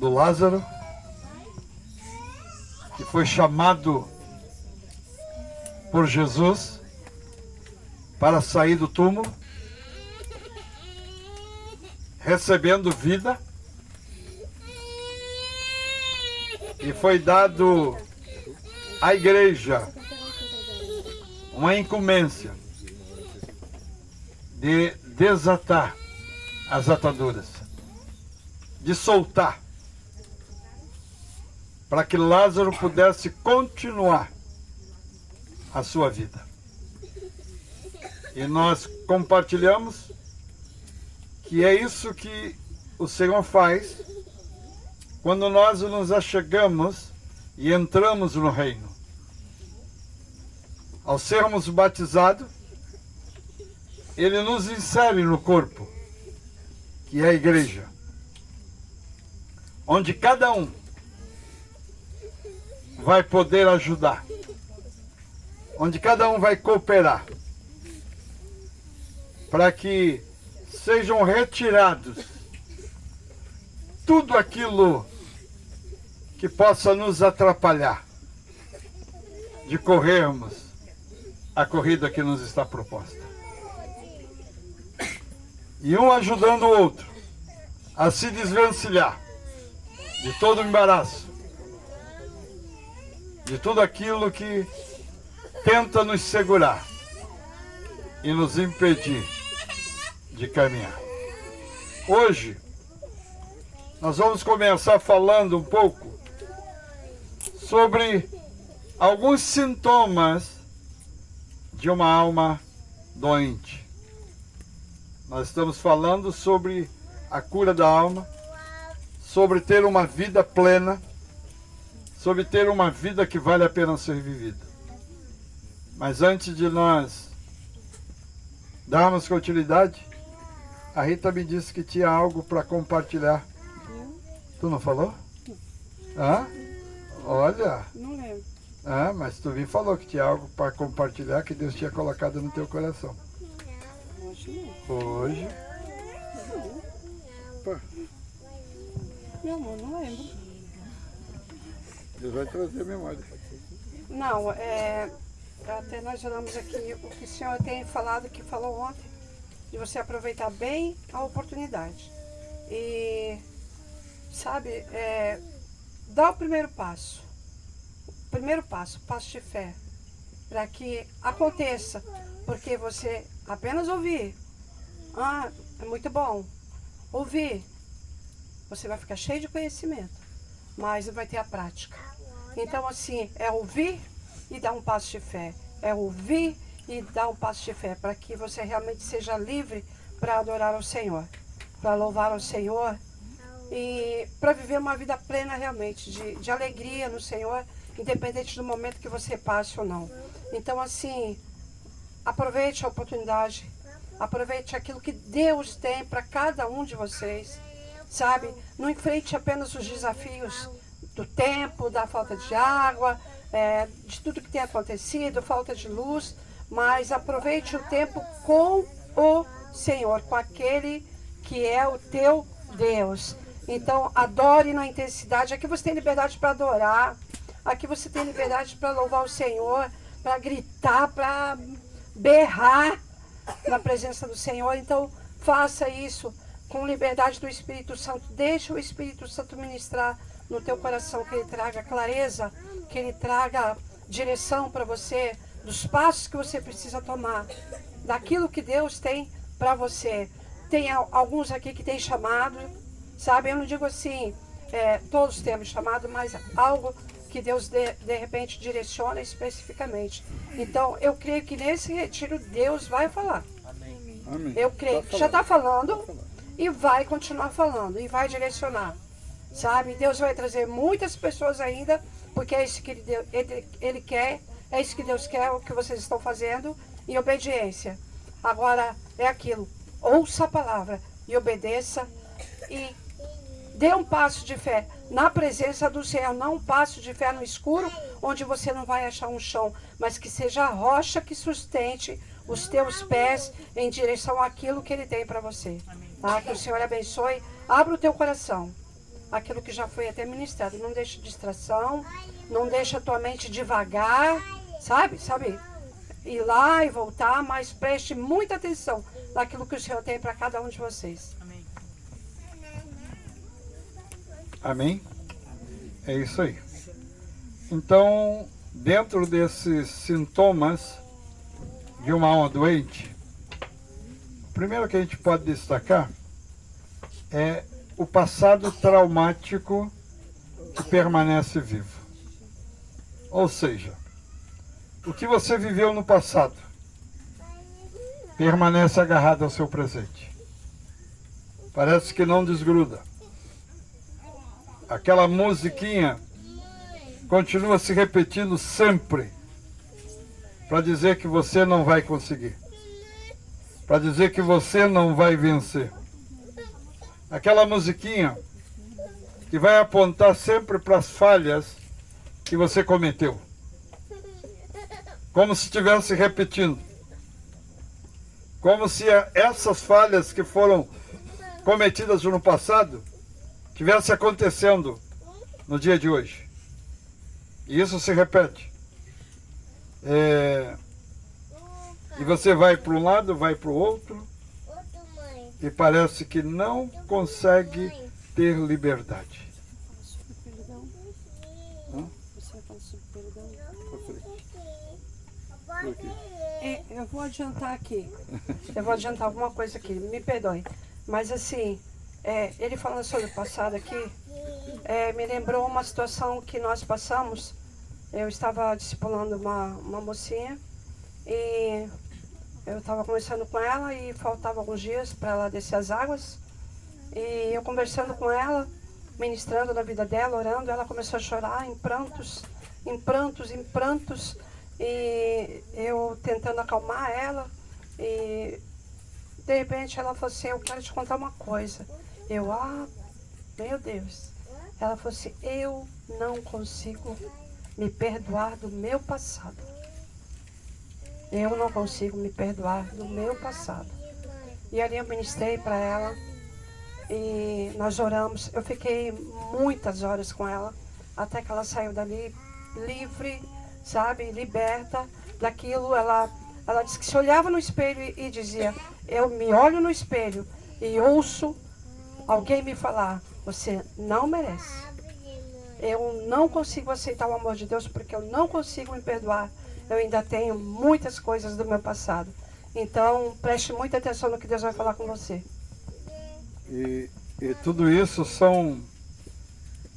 do Lázaro, que foi chamado por Jesus para sair do túmulo, recebendo vida, e foi dado à igreja uma incumbência de desatar as ataduras, de soltar, para que Lázaro pudesse continuar a sua vida. E nós compartilhamos que é isso que o Senhor faz quando nós nos achegamos e entramos no reino. Ao sermos batizados, Ele nos insere no corpo, que é a igreja, onde cada um vai poder ajudar, onde cada um vai cooperar, para que sejam retirados tudo aquilo que possa nos atrapalhar de corrermos a corrida que nos está proposta. E um ajudando o outro a se desvencilhar de todo o embaraço, de tudo aquilo que tenta nos segurar e nos impedir de caminhar. Hoje, nós vamos começar falando um pouco sobre alguns sintomas de uma alma doente. Nós estamos falando sobre a cura da alma, sobre ter uma vida plena, sobre ter uma vida que vale a pena ser vivida. Mas antes de nós darmos continuidade, a Rita me disse que tinha algo para compartilhar. Tu não falou? Hã? Olha. Não lembro. Ah, mas tu me falou que tinha algo para compartilhar que Deus tinha colocado no teu coração. Hoje não. Hoje. Pô, Meu amor, não lembro. Deus vai trazer a memória. Não, até nós oramos aqui o que o Senhor tem falado, que falou ontem, de você aproveitar bem a oportunidade. E, sabe, dá o primeiro passo. Passo de fé, para que aconteça, porque você apenas ouvir, é muito bom, ouvir, você vai ficar cheio de conhecimento, mas não vai ter a prática. Então assim, é ouvir e dar um passo de fé, é ouvir e dar um passo de fé, para que você realmente seja livre para adorar ao Senhor, para louvar ao Senhor e para viver uma vida plena realmente, de alegria no Senhor, independente do momento que você passe ou não. Então assim, aproveite a oportunidade, aproveite aquilo que Deus tem para cada um de vocês, sabe? Não enfrente apenas os desafios do tempo, da falta de água, de tudo que tem acontecido, falta de luz, mas aproveite o tempo com o Senhor, com aquele que é o teu Deus. Então adore na intensidade. Aqui você tem liberdade para adorar, aqui você tem liberdade para louvar o Senhor, para gritar, para berrar na presença do Senhor. Então faça isso com liberdade do Espírito Santo. Deixa o Espírito Santo ministrar no teu coração, que ele traga clareza, que ele traga direção para você, dos passos que você precisa tomar, daquilo que Deus tem para você. Tem alguns aqui que tem chamado, sabe? Eu não digo assim, todos temos chamado, mas algo que Deus de repente direciona especificamente. Então eu creio que nesse retiro Deus vai falar. Amém. Eu creio que já está falando e vai continuar falando e vai direcionar, sabe? Deus vai trazer muitas pessoas ainda, porque é isso que ele quer, é isso que Deus quer, o que vocês estão fazendo em obediência. Agora é aquilo, ouça a palavra e obedeça e dê um passo de fé na presença do Senhor, não um passo de fé no escuro, onde você não vai achar um chão, mas que seja a rocha que sustente os teus pés em direção àquilo que Ele tem para você. Tá? Que o Senhor abençoe. Abra o teu coração. aquilo que já foi até ministrado. Não deixa distração, não deixa a tua mente devagar, sabe? Ir lá e voltar, mas preste muita atenção naquilo que o Senhor tem para cada um de vocês. Amém. Amém? É isso aí. Então, dentro desses sintomas de uma alma doente, o primeiro que a gente pode destacar é o passado traumático que permanece vivo. Ou seja, o que você viveu no passado permanece agarrado ao seu presente. Parece que não desgruda. Aquela musiquinha continua se repetindo sempre para dizer que você não vai conseguir, para dizer que você não vai vencer. Aquela musiquinha que vai apontar sempre para as falhas que você cometeu, como se estivesse repetindo, como se essas falhas que foram cometidas no passado estivesse acontecendo no dia de hoje. E isso se repete. E você vai para um lado, vai para o outro, e parece que não consegue ter liberdade. Eu vou adiantar aqui. Eu vou adiantar alguma coisa aqui. Me perdoe. Mas assim, ele falando sobre o passado aqui, me lembrou uma situação que nós passamos. Eu estava discipulando uma mocinha e eu estava conversando com ela e faltava alguns dias para ela descer as águas. E eu conversando com ela, ministrando na vida dela, orando, ela começou a chorar em prantos, em prantos, em prantos. E eu tentando acalmar ela. E de repente ela falou assim: eu quero te contar uma coisa. Eu, meu Deus. Ela falou assim: eu não consigo me perdoar do meu passado. Eu não consigo me perdoar do meu passado. E ali eu ministrei para ela. E nós oramos. Eu fiquei muitas horas com ela. Até que ela saiu dali livre, sabe, liberta daquilo. Ela disse que se olhava no espelho e dizia: eu me olho no espelho e ouço alguém me falar: você não merece. Eu não consigo aceitar o amor de Deus porque eu não consigo me perdoar. Eu ainda tenho muitas coisas do meu passado. Então, preste muita atenção no que Deus vai falar com você. E tudo isso são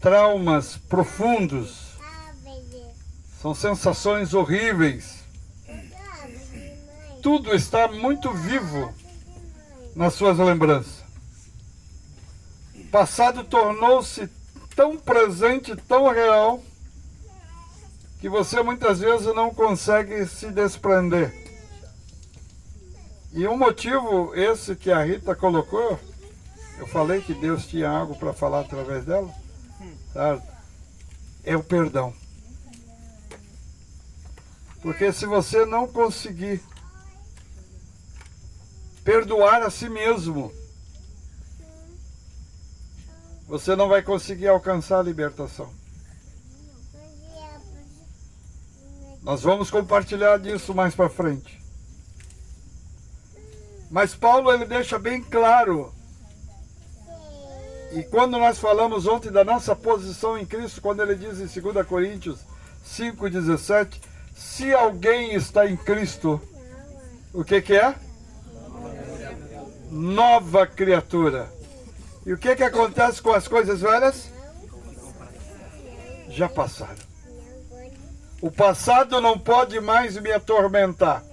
traumas profundos. São sensações horríveis. Tudo está muito vivo nas suas lembranças. O passado tornou-se tão presente, tão real, que você muitas vezes não consegue se desprender. E um motivo esse que a Rita colocou, eu falei que Deus tinha algo para falar através dela, certo? É o perdão. Porque se você não conseguir perdoar a si mesmo, você não vai conseguir alcançar a libertação. Nós vamos compartilhar disso mais para frente. Mas Paulo, ele deixa bem claro, e quando nós falamos ontem da nossa posição em Cristo, quando ele diz em 2 Coríntios 5,17, se alguém está em Cristo, o que é? Nova criatura. E o que acontece com as coisas velhas? Já passaram. O passado não pode mais me atormentar.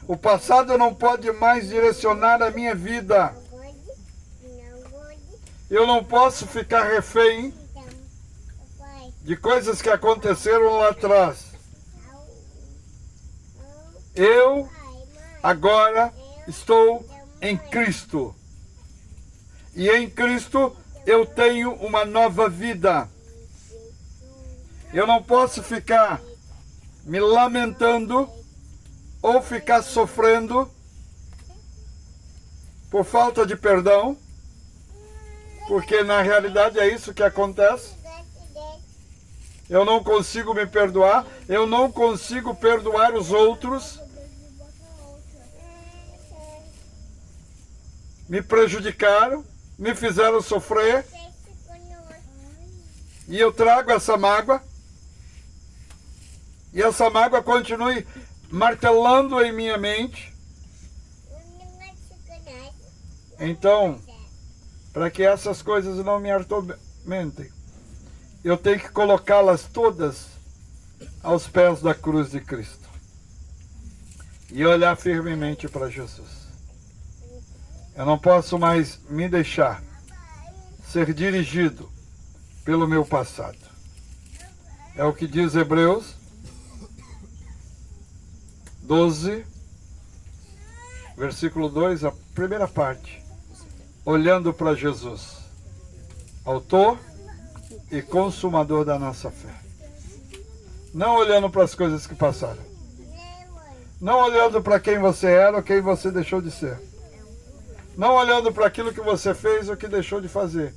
O passado não pode mais direcionar a minha vida. Eu não posso ficar refém de coisas que aconteceram lá atrás. Eu agora estou em Cristo. E em Cristo eu tenho uma nova vida. Eu não posso ficar me lamentando ou ficar sofrendo por falta de perdão, Porque na realidade é isso que acontece. Eu não consigo me perdoar, eu não consigo perdoar os outros. Me prejudicaram, me fizeram sofrer. E eu trago essa mágoa. E essa mágoa continue martelando em minha mente. Então, para que essas coisas não me atormentem, eu tenho que colocá-las todas aos pés da cruz de Cristo. E olhar firmemente para Jesus. Eu não posso mais me deixar ser dirigido pelo meu passado. É o que diz Hebreus 12, versículo 2, a primeira parte. Olhando para Jesus, autor e consumador da nossa fé. Não olhando para as coisas que passaram. Não olhando para quem você era ou quem você deixou de ser. Não olhando para aquilo que você fez ou que deixou de fazer.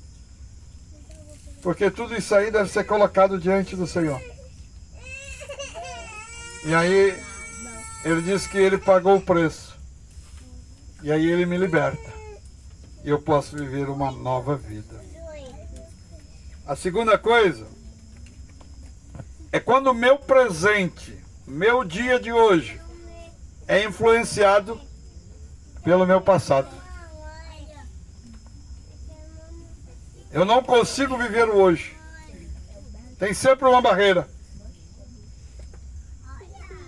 Porque tudo isso aí deve ser colocado diante do Senhor. E aí, ele diz que ele pagou o preço. E aí ele me liberta. E eu posso viver uma nova vida. A segunda coisa é quando o meu presente, meu dia de hoje, é influenciado pelo meu passado. Eu não consigo viver o hoje. Tem sempre uma barreira.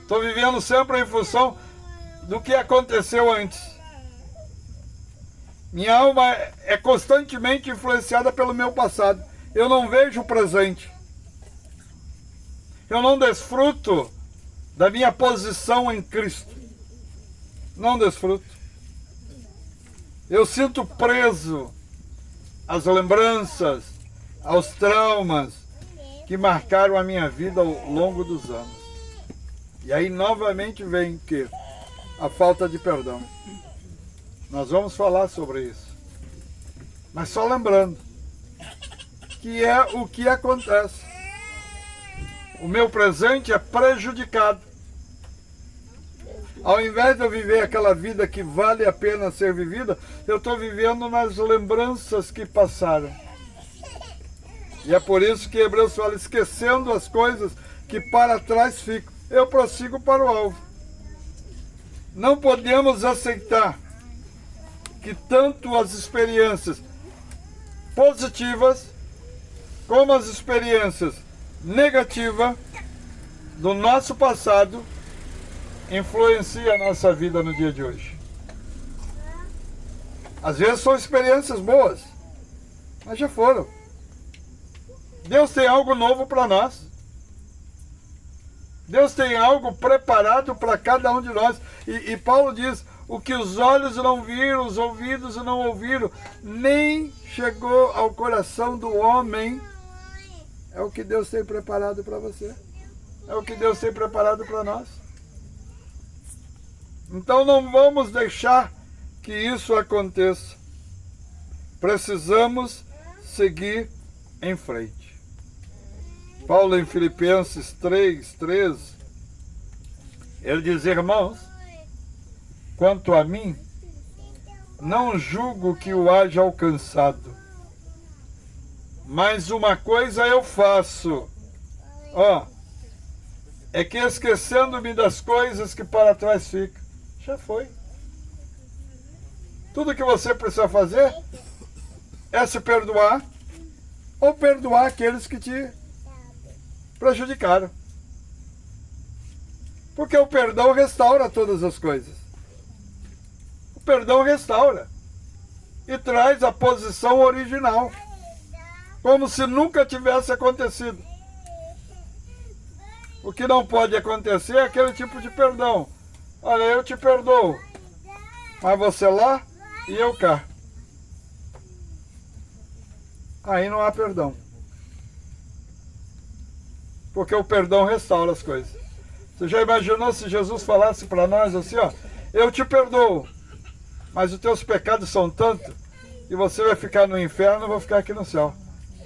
Estou vivendo sempre em função do que aconteceu antes. Minha alma é constantemente influenciada pelo meu passado. Eu não vejo o presente. Eu não desfruto da minha posição em Cristo. Não desfruto. Eu sinto preso às lembranças, aos traumas que marcaram a minha vida ao longo dos anos. E aí novamente vem que a falta de perdão. Nós vamos falar sobre isso. Mas só lembrando que é o que acontece. O meu presente é prejudicado. Ao invés de eu viver aquela vida que vale a pena ser vivida, eu estou vivendo nas lembranças que passaram. E é por isso que Hebreus fala, esquecendo as coisas que para trás ficam. Eu prossigo para o alvo. Não podemos aceitar que tanto as experiências positivas como as experiências negativas do nosso passado influenciam a nossa vida no dia de hoje. Às vezes são experiências boas, mas já foram. Deus tem algo novo para nós. Deus tem algo preparado para cada um de nós. E Paulo diz, o que os olhos não viram, os ouvidos não ouviram, nem chegou ao coração do homem, é o que Deus tem preparado para você. É o que Deus tem preparado para nós. Então não vamos deixar que isso aconteça. Precisamos seguir em frente. Paulo em Filipenses 3:13, ele diz, irmãos, quanto a mim, não julgo que o haja alcançado, mas uma coisa eu faço, é que esquecendo-me das coisas que para trás ficam, já foi. Tudo que você precisa fazer é se perdoar, ou perdoar aqueles que te prejudicaram. Porque o perdão restaura todas as coisas. O perdão restaura e traz a posição original, como se nunca tivesse acontecido. O que não pode acontecer é aquele tipo de perdão. Olha, eu te perdoo, mas você lá e eu cá. Aí não há perdão. Porque o perdão restaura as coisas. Você já imaginou se Jesus falasse para nós assim, eu te perdoo, mas os teus pecados são tantos e você vai ficar no inferno, eu vou ficar aqui no céu.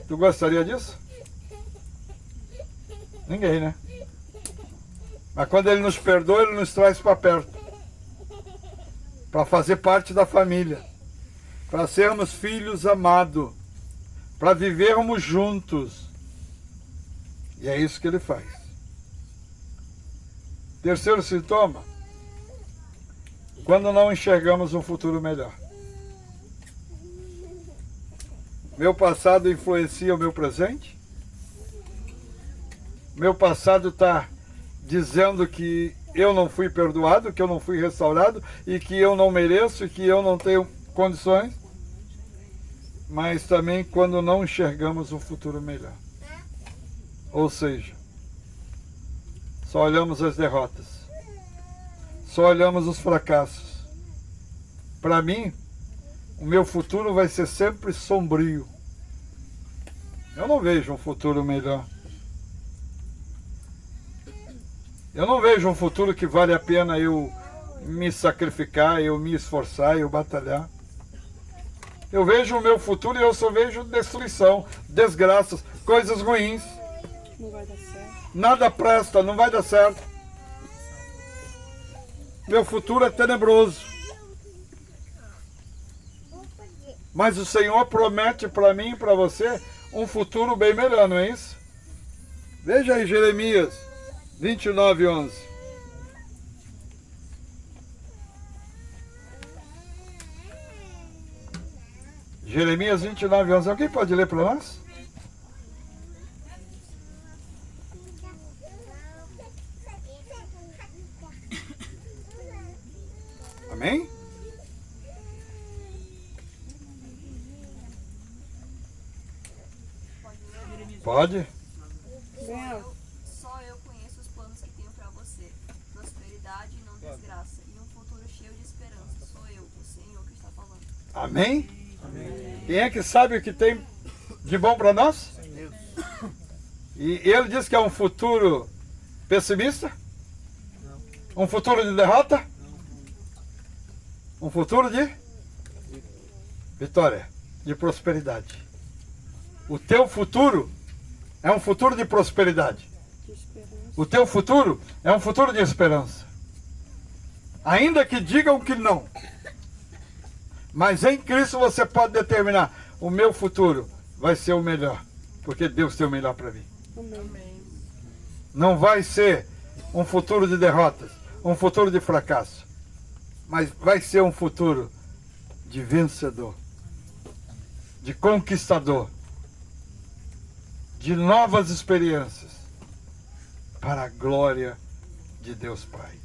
Tu gostaria disso? Ninguém, né? Mas quando Ele nos perdoa, Ele nos traz para perto, para fazer parte da família, para sermos filhos amados, para vivermos juntos. E é isso que Ele faz. Terceiro sintoma, quando não enxergamos um futuro melhor. Meu passado influencia o meu presente? Meu passado está dizendo que eu não fui perdoado, que eu não fui restaurado e que eu não mereço e que eu não tenho condições? Mas também quando não enxergamos um futuro melhor. Ou seja, só olhamos as derrotas, só olhamos os fracassos. Para mim, o meu futuro vai ser sempre sombrio. Eu não vejo um futuro melhor. Eu não vejo um futuro que vale a pena eu me sacrificar, eu me esforçar, eu batalhar. Eu vejo o meu futuro e eu só vejo destruição, desgraças, coisas ruins. Não vai dar certo. Nada presta, não vai dar certo. Meu futuro é tenebroso. Mas o Senhor promete para mim e para você um futuro bem melhor, não é isso? Veja aí Jeremias 29:11. Jeremias 29:11. Alguém pode ler para nós? Amém? Pode? Só eu conheço os planos que tenho para você. Prosperidade e não desgraça. E um futuro cheio de esperança. Sou eu, o Senhor, que está falando. Amém? Amém. Quem é que sabe o que tem de bom para nós? E ele diz que é um futuro pessimista? Um futuro de derrota? Um futuro de vitória, de prosperidade. O teu futuro é um futuro de prosperidade. O teu futuro é um futuro de esperança. Ainda que digam que não. Mas em Cristo você pode determinar: o meu futuro vai ser o melhor, porque Deus tem o melhor para mim. Amém. Não vai ser um futuro de derrotas, um futuro de fracasso, mas vai ser um futuro de vencedor, de conquistador, de novas experiências, para a glória de Deus Pai.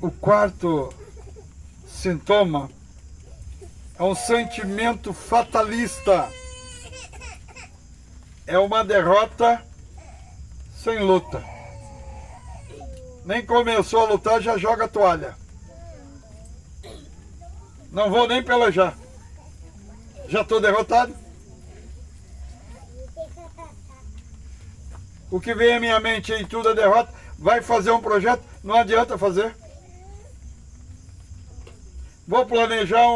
O quarto sintoma é um sentimento fatalista. É uma derrota sem luta. Nem começou a lutar, já joga a toalha. Não vou nem pelejar. Já estou derrotado. O que vem à minha mente em tudo é derrota. Vai fazer um projeto, não adianta fazer. Vou planejar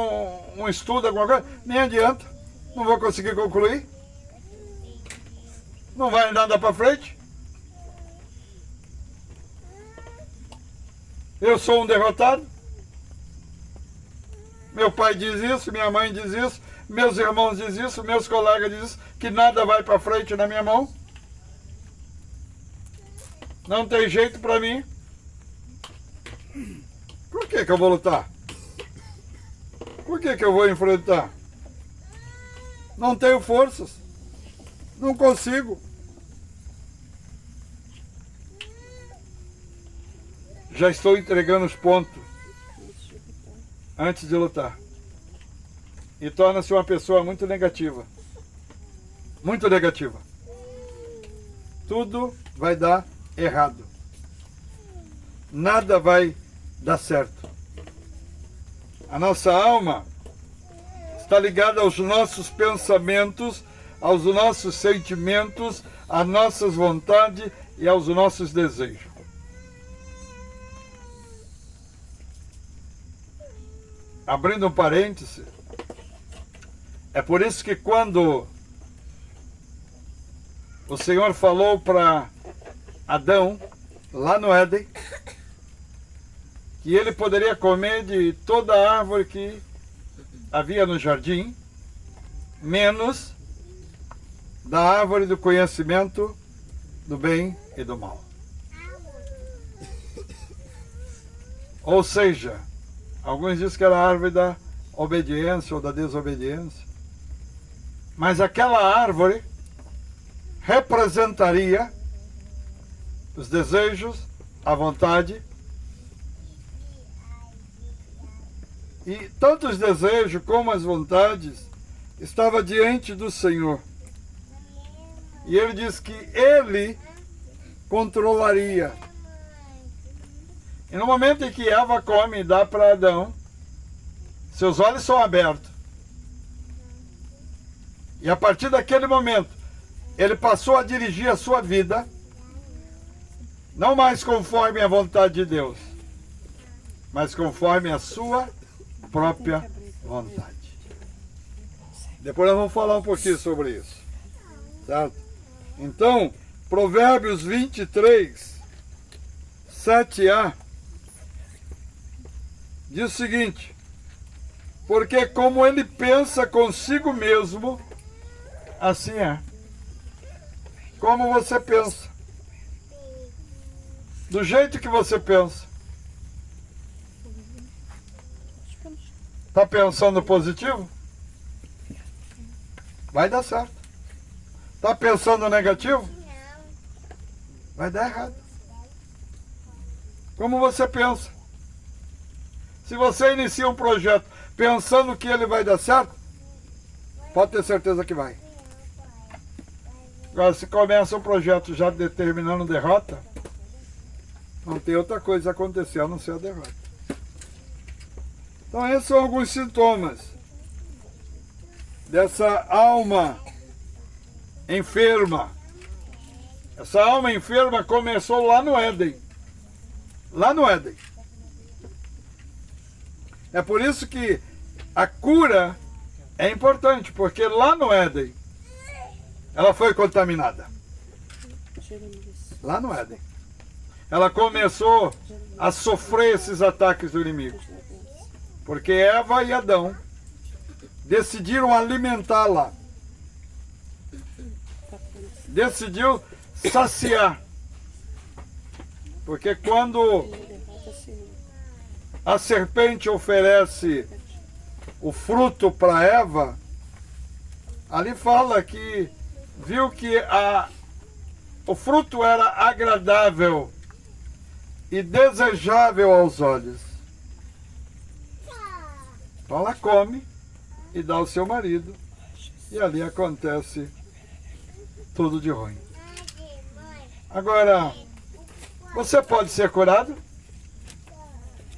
um estudo, alguma coisa, nem adianta. Não vou conseguir concluir. Não vai nada para frente. Eu sou um derrotado. Meu pai diz isso, minha mãe diz isso, meus irmãos dizem isso, meus colegas dizem isso, que nada vai para frente na minha mão. Não tem jeito para mim. Por que eu vou lutar? Por que eu vou enfrentar? Não tenho forças. Não consigo. Já estou entregando os pontos antes de lutar. E torna-se uma pessoa muito negativa. Muito negativa. Tudo vai dar errado. Nada vai dar certo. A nossa alma está ligada aos nossos pensamentos, aos nossos sentimentos, às nossas vontades e aos nossos desejos. Abrindo um parêntese, É por isso que quando o Senhor falou para Adão, lá no Éden, que ele poderia comer de toda a árvore que havia no jardim, menos da árvore do conhecimento do bem e do mal. Ou seja, alguns dizem que era a árvore da obediência ou da desobediência, mas aquela árvore representaria os desejos, a vontade, e tanto os desejos como as vontades estavam diante do Senhor. E ele diz que ele controlaria. E no momento em que Eva come e dá para Adão, seus olhos são abertos. E a partir daquele momento, ele passou a dirigir a sua vida, não mais conforme a vontade de Deus, mas conforme a sua própria vontade. Depois nós vamos falar um pouquinho sobre isso. Certo? Então, Provérbios 23, 7a, diz o seguinte: porque como ele pensa consigo mesmo, assim é. Como você pensa. Do jeito que você pensa. Está pensando positivo? Vai dar certo. Está pensando negativo? Vai dar errado. Como você pensa. Se você inicia um projeto pensando que ele vai dar certo, pode ter certeza que vai. Agora, se começa um projeto já determinando derrota, não tem outra coisa acontecer a não ser a derrota. Então, esses são alguns sintomas dessa alma enferma. Essa alma enferma começou lá no Éden. Lá no Éden. É por isso que a cura é importante, porque lá no Éden ela foi contaminada. Lá no Éden. Ela começou a sofrer esses ataques do inimigo. Porque Eva e Adão decidiram alimentá-la. Decidiu saciar. Porque quando a serpente oferece o fruto para Eva, ali fala que viu que o fruto era agradável e desejável aos olhos. Então ela come e dá ao seu marido, e ali acontece tudo de ruim. Agora, você pode ser curado?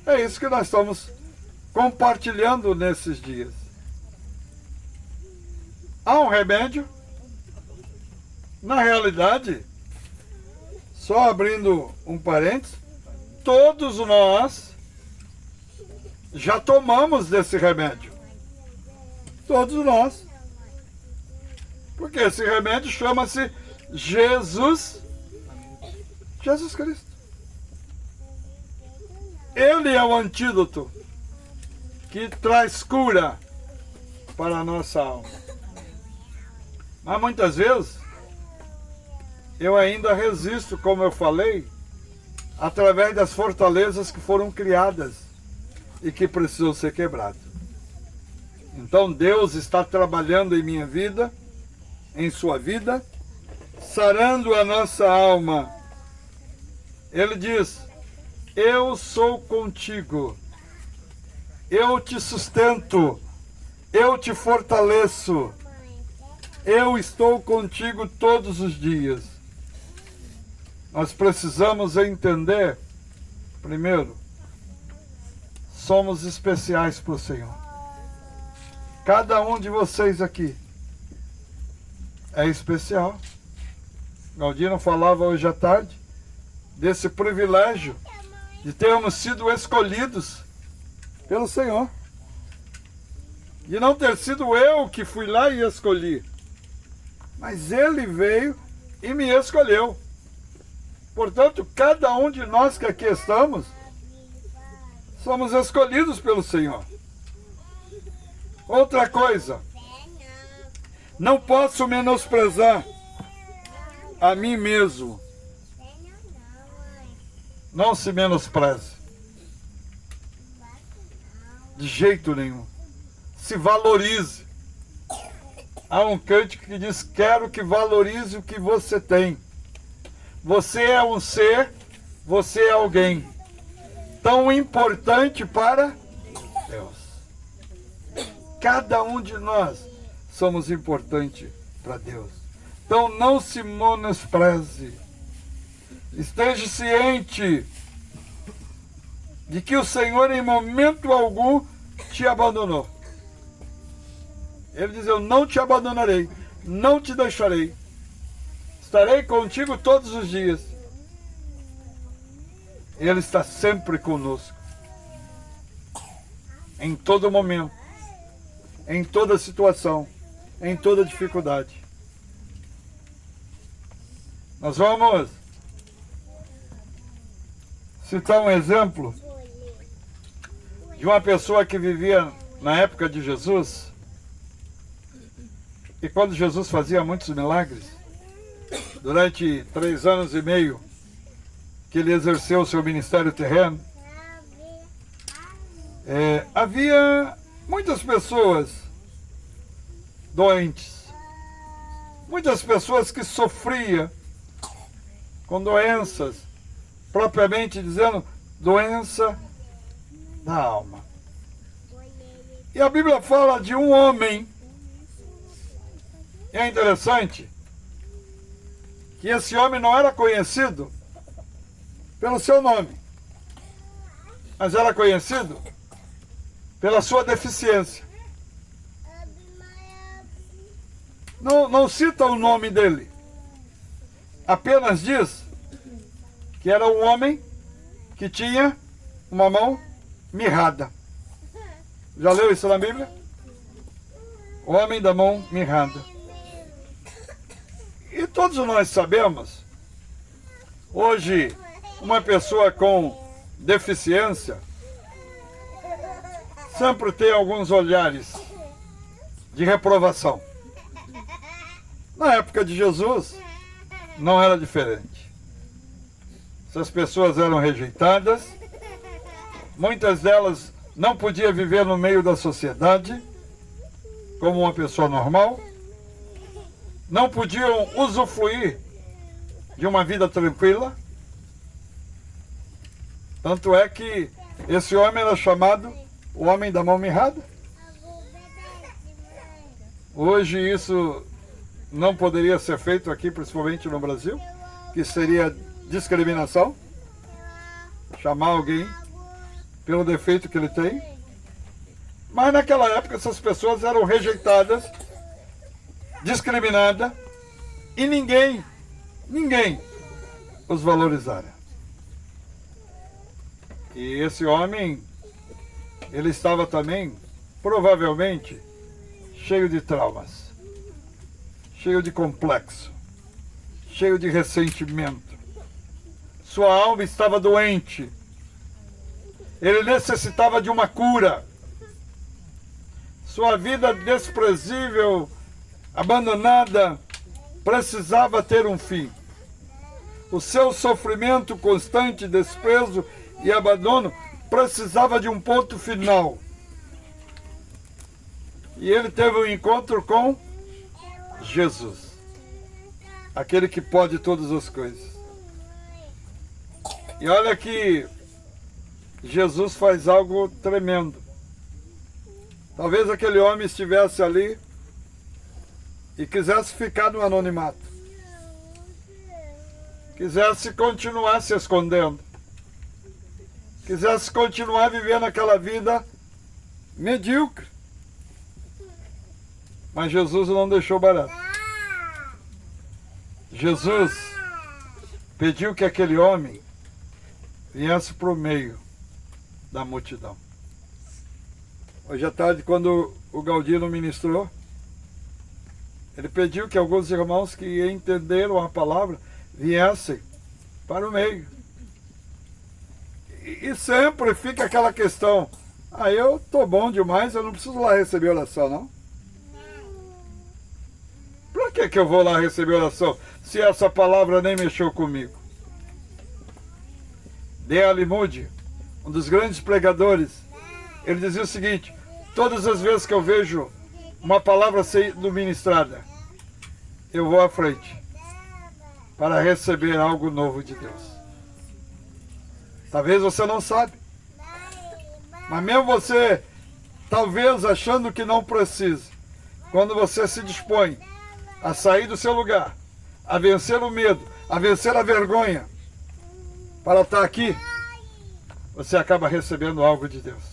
É isso que nós estamos compartilhando nesses dias. Há um remédio? Na realidade, só abrindo um parênteses, todos nós já tomamos desse remédio. Todos nós. Porque esse remédio chama-se Jesus Cristo. Ele é o antídoto que traz cura para a nossa alma. Mas muitas vezes eu ainda resisto, como eu falei, através das fortalezas que foram criadas e que precisam ser quebradas. Então Deus está trabalhando em minha vida, em sua vida, sarando a nossa alma. Ele diz: eu sou contigo, eu te sustento, eu te fortaleço, eu estou contigo todos os dias. Nós precisamos entender, primeiro, somos especiais para o Senhor. Cada um de vocês aqui é especial. Galdino falava hoje à tarde desse privilégio de termos sido escolhidos pelo Senhor. de não ter sido eu que fui lá e escolhi, mas Ele veio e me escolheu. Portanto, cada um de nós que aqui estamos, somos escolhidos pelo Senhor. Outra coisa, não posso menosprezar a mim mesmo. Não se menospreze. De jeito nenhum. Se valorize. Há um cântico que diz: quero que valorize o que você tem. Você é um ser, você é alguém tão importante para Deus. Cada um de nós somos importantes para Deus. Então não se menospreze. Esteja ciente de que o Senhor em momento algum te abandonou. Ele diz: eu não te abandonarei, não te deixarei. Estarei contigo todos os dias. Ele está sempre conosco. Em todo momento. Em toda situação. Em toda dificuldade. Nós vamos citar um exemplo de uma pessoa que vivia na época de Jesus. E quando Jesus fazia muitos milagres, durante 3 anos e meio que ele exerceu o seu ministério terreno, havia muitas pessoas doentes, muitas pessoas que sofriam com doenças, propriamente dizendo, doença da alma. E a Bíblia fala de um homem, e é interessante que esse homem não era conhecido pelo seu nome, mas era conhecido pela sua deficiência. Não cita o nome dele, apenas diz que era um homem que tinha uma mão mirrada. Já leu isso na Bíblia? O homem da mão mirrada. E todos nós sabemos, hoje, uma pessoa com deficiência sempre tem alguns olhares de reprovação. Na época de Jesus, não era diferente. Essas pessoas eram rejeitadas, muitas delas não podiam viver no meio da sociedade como uma pessoa normal, não podiam usufruir de uma vida tranquila. Tanto é que esse homem era chamado o homem da mão mirrada. Hoje isso não poderia ser feito aqui, principalmente no Brasil, que seria discriminação, chamar alguém pelo defeito que ele tem. Mas naquela época essas pessoas eram rejeitadas, discriminadas, e ninguém os valorizara. E esse homem, ele estava também, provavelmente, cheio de traumas, cheio de complexo, cheio de ressentimento. Sua alma estava doente. Ele necessitava de uma cura. Sua vida desprezível, abandonada, precisava ter um fim. O seu sofrimento constante, desprezo e abandono precisava de um ponto final. E ele teve um encontro com Jesus, aquele que pode todas as coisas. E olha que Jesus faz algo tremendo. Talvez aquele homem estivesse ali e quisesse ficar no anonimato, quisesse continuar se escondendo, quisesse continuar vivendo aquela vida medíocre. Mas Jesus não deixou barato. Jesus pediu que aquele homem viesse para o meio da multidão. Hoje à tarde, quando o Galdino ministrou, ele pediu que alguns irmãos que entenderam a palavra viessem para o meio. E sempre fica aquela questão, eu tô bom demais, eu não preciso lá receber oração, não? Para que eu vou lá receber oração, se essa palavra nem mexeu comigo? D.L. Moody, um dos grandes pregadores, ele dizia o seguinte: todas as vezes que eu vejo uma palavra sendo ministrada, eu vou à frente para receber algo novo de Deus. Talvez você não sabe, mas mesmo você, talvez achando que não precisa, quando você se dispõe a sair do seu lugar, a vencer o medo, a vencer a vergonha, para estar aqui, você acaba recebendo algo de Deus.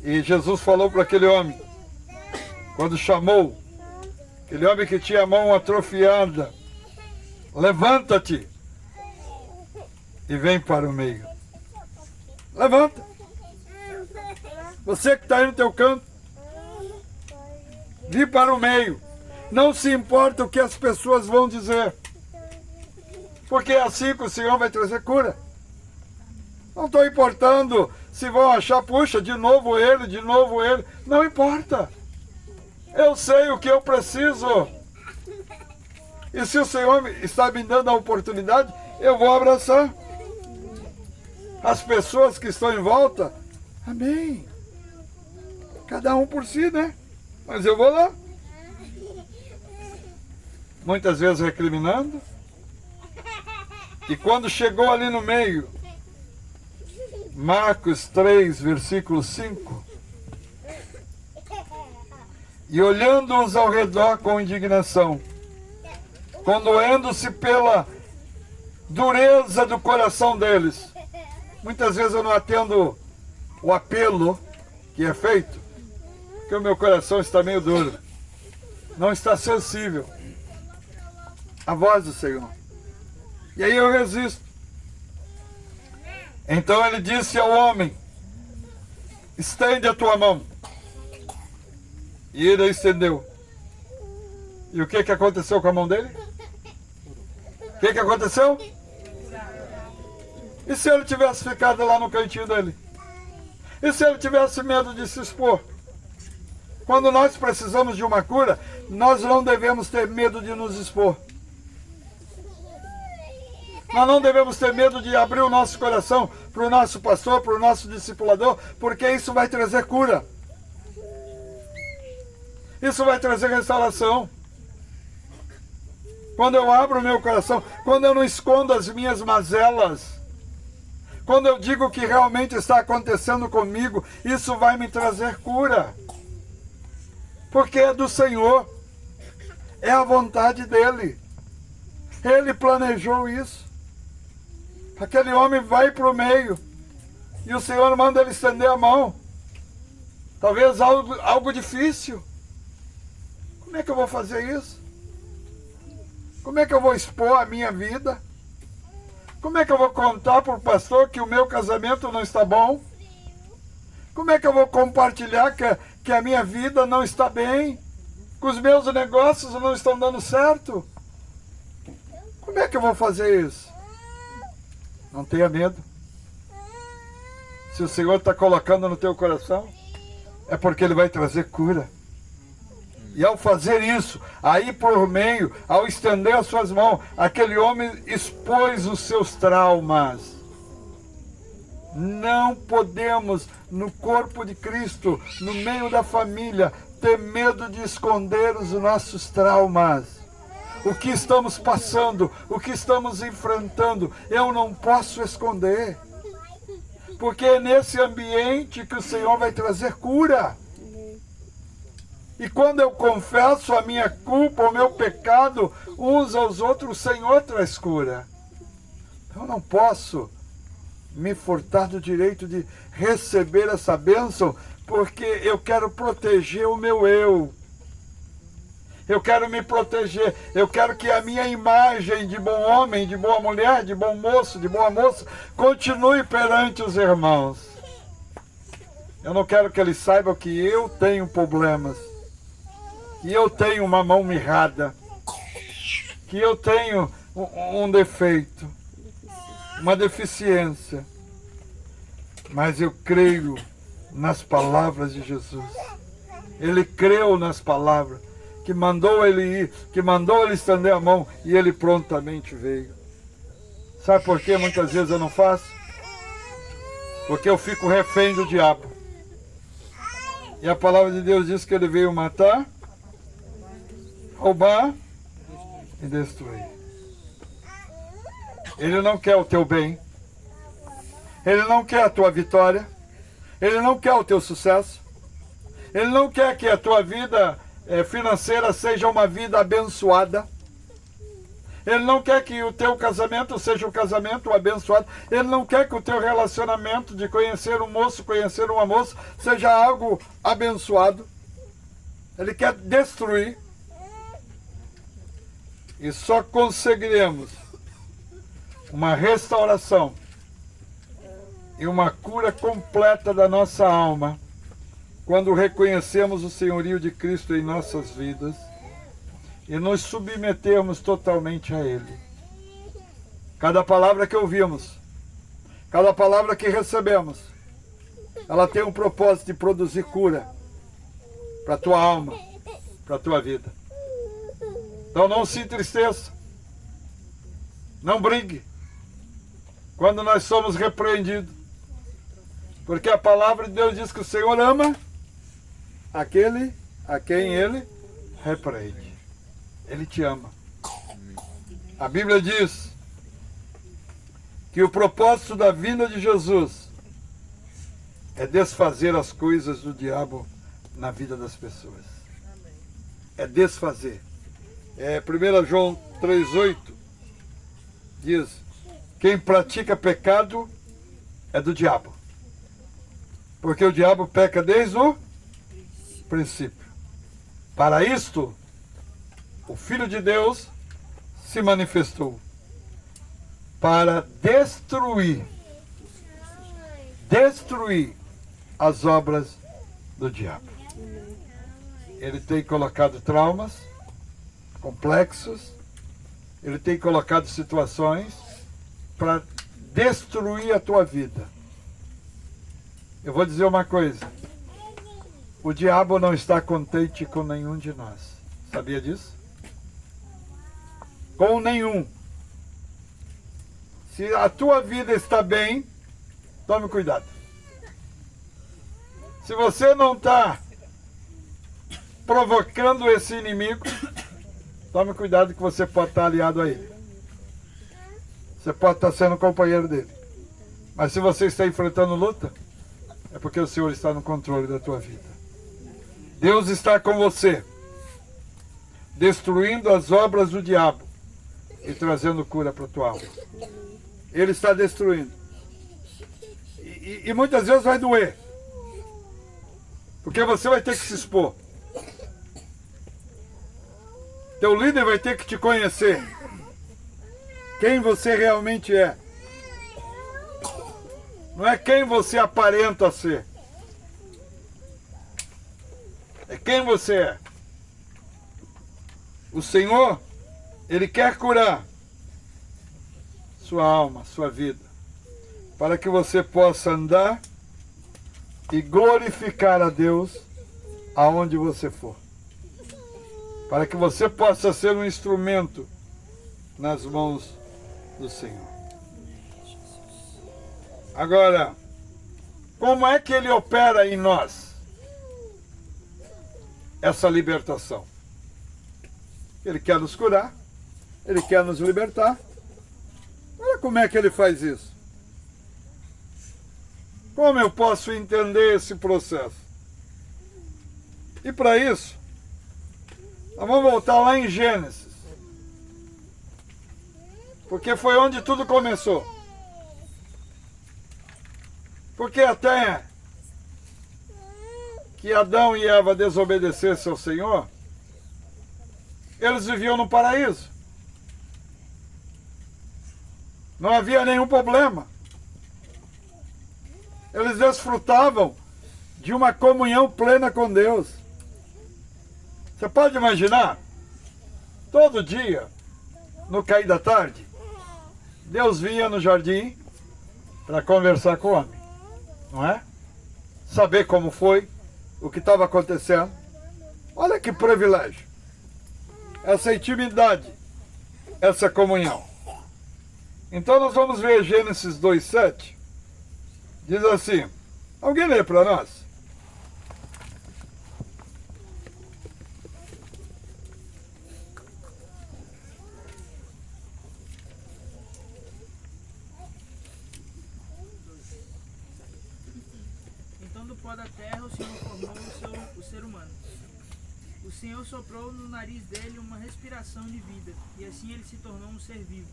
E Jesus falou para aquele homem, quando chamou, aquele homem que tinha a mão atrofiada: levanta-te e vem para o meio. Levanta. Você que está aí no teu canto, vem para o meio. Não se importa o que as pessoas vão dizer, porque é assim que o Senhor vai trazer cura. Não estou importando se vão achar, puxa, de novo ele. Não importa. Eu sei o que eu preciso. E se o Senhor está me dando a oportunidade, eu vou abraçar. As pessoas que estão em volta, amém. Cada um por si, né? Mas eu vou lá. Muitas vezes recriminando. E quando chegou ali no meio, Marcos 3, versículo 5, e olhando-os ao redor com indignação, condoendo-se pela dureza do coração deles. Muitas vezes eu não atendo o apelo que é feito, porque o meu coração está meio duro, não está sensível à voz do Senhor. E aí eu resisto. Então ele disse ao homem: estende a tua mão. E ele a estendeu. E o que aconteceu com a mão dele? O que aconteceu? E se ele tivesse ficado lá no cantinho dele? E se ele tivesse medo de se expor? Quando nós precisamos de uma cura, nós não devemos ter medo de nos expor. Nós não devemos ter medo de abrir o nosso coração para o nosso pastor, para o nosso discipulador, porque isso vai trazer cura. Isso vai trazer restauração. Quando eu abro o meu coração, quando eu não escondo as minhas mazelas, quando eu digo o que realmente está acontecendo comigo, isso vai me trazer cura. Porque é do Senhor. É a vontade dEle. Ele planejou isso. Aquele homem vai para o meio. E o Senhor manda ele estender a mão. Talvez algo difícil. Como é que eu vou fazer isso? Como é que eu vou expor a minha vida? Como é que eu vou contar para o pastor que o meu casamento não está bom? Como é que eu vou compartilhar que a minha vida não está bem? Que os meus negócios não estão dando certo? Como é que eu vou fazer isso? Não tenha medo. Se o Senhor está colocando no teu coração, é porque Ele vai trazer cura. E ao fazer isso, aí por meio, ao estender as suas mãos, aquele homem expôs os seus traumas. Não podemos, no corpo de Cristo, no meio da família, ter medo de esconder os nossos traumas. O que estamos passando, o que estamos enfrentando, eu não posso esconder. Porque é nesse ambiente que o Senhor vai trazer cura. E quando eu confesso a minha culpa, o meu pecado, uns aos outros, o Senhor traz cura. Eu não posso me furtar do direito de receber essa bênção, porque eu quero proteger o meu eu. Eu quero me proteger, eu quero que a minha imagem de bom homem, de boa mulher, de bom moço, de boa moça, continue perante os irmãos. Eu não quero que eles saibam que eu tenho problemas, que eu tenho uma mão mirrada, que eu tenho um defeito, uma deficiência. Mas eu creio nas palavras de Jesus. Ele creu nas palavras, que mandou ele ir, que mandou ele estender a mão, e ele prontamente veio. Sabe por que muitas vezes eu não faço? Porque eu fico refém do diabo. E a palavra de Deus diz que ele veio matar, roubar e destruir. Ele não quer o teu bem. Ele não quer a tua vitória. Ele não quer o teu sucesso. Ele não quer que a tua vida financeira seja uma vida abençoada. Ele não quer que o teu casamento seja um casamento abençoado. Ele não quer que o teu relacionamento de conhecer um moço, conhecer uma moça, seja algo abençoado. Ele quer destruir. E só conseguiremos uma restauração e uma cura completa da nossa alma quando reconhecemos o senhorio de Cristo em nossas vidas e nos submetermos totalmente a Ele. Cada palavra que ouvimos, cada palavra que recebemos, ela tem um propósito de produzir cura para a tua alma, para a tua vida. Então não se entristeça, não brigue quando nós somos repreendidos, porque a palavra de Deus diz que o Senhor ama aquele a quem Ele repreende. Ele te ama. A Bíblia diz que o propósito da vinda de Jesus é desfazer as coisas do diabo na vida das pessoas. É desfazer. 1 João 3,8 diz: quem pratica pecado é do diabo, porque o diabo peca desde o princípio. Para isto, o Filho de Deus se manifestou para destruir as obras do diabo. Ele tem colocado traumas complexos, ele tem colocado situações para destruir a tua vida. Eu vou dizer uma coisa: o diabo não está contente com nenhum de nós. Sabia disso? Com nenhum. Se a tua vida está bem, tome cuidado. Se você não está provocando esse inimigo, tome cuidado que você pode estar aliado a ele. Você pode estar sendo companheiro dele. Mas se você está enfrentando luta, é porque o Senhor está no controle da tua vida. Deus está com você, destruindo as obras do diabo e trazendo cura para a tua alma. Ele está destruindo. E muitas vezes vai doer, porque você vai ter que se expor. Teu líder vai ter que te conhecer, quem você realmente é. Não é quem você aparenta ser, é quem você é. O Senhor, Ele quer curar sua alma, sua vida, para que você possa andar e glorificar a Deus aonde você for. Para que você possa ser um instrumento nas mãos do Senhor. Agora, como é que Ele opera em nós essa libertação? Ele quer nos curar, Ele quer nos libertar. Olha como é que Ele faz isso. Como eu posso entender esse processo? E para isso, nós vamos voltar lá em Gênesis, porque foi onde tudo começou. Porque até que Adão e Eva desobedecessem ao Senhor, eles viviam no paraíso. Não havia nenhum problema. Eles desfrutavam de uma comunhão plena com Deus. Você pode imaginar? Todo dia, no cair da tarde, Deus vinha no jardim para conversar com o homem, não é? Saber como foi, o que estava acontecendo. Olha que privilégio. Essa intimidade, essa comunhão. Então nós vamos ver Gênesis 2:7. Diz assim, alguém lê para nós? Então do pó da terra o Senhor formou o ser humano. O Senhor soprou no nariz dele uma respiração de vida, e assim ele se tornou um ser vivo.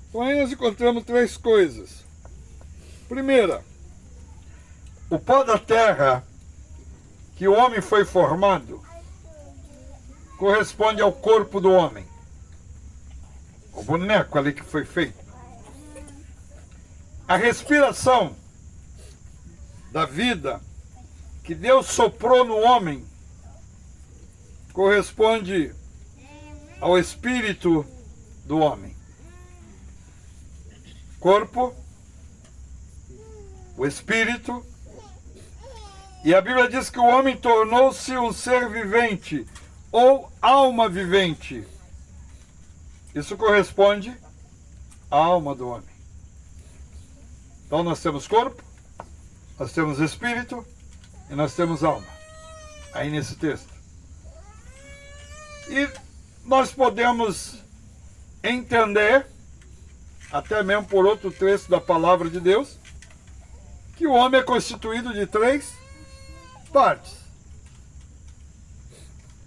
Então aí nós encontramos três coisas. Primeira, o pó da terra que o homem foi formado corresponde ao corpo do homem. O boneco ali que foi feito. A respiração da vida que Deus soprou no homem corresponde ao espírito do homem. Corpo, o espírito, e a Bíblia diz que o homem tornou-se um ser vivente ou alma vivente. Isso corresponde à alma do homem. Então nós temos corpo, nós temos espírito e nós temos alma, aí nesse texto. E nós podemos entender, até mesmo por outro texto da palavra de Deus, que o homem é constituído de três partes.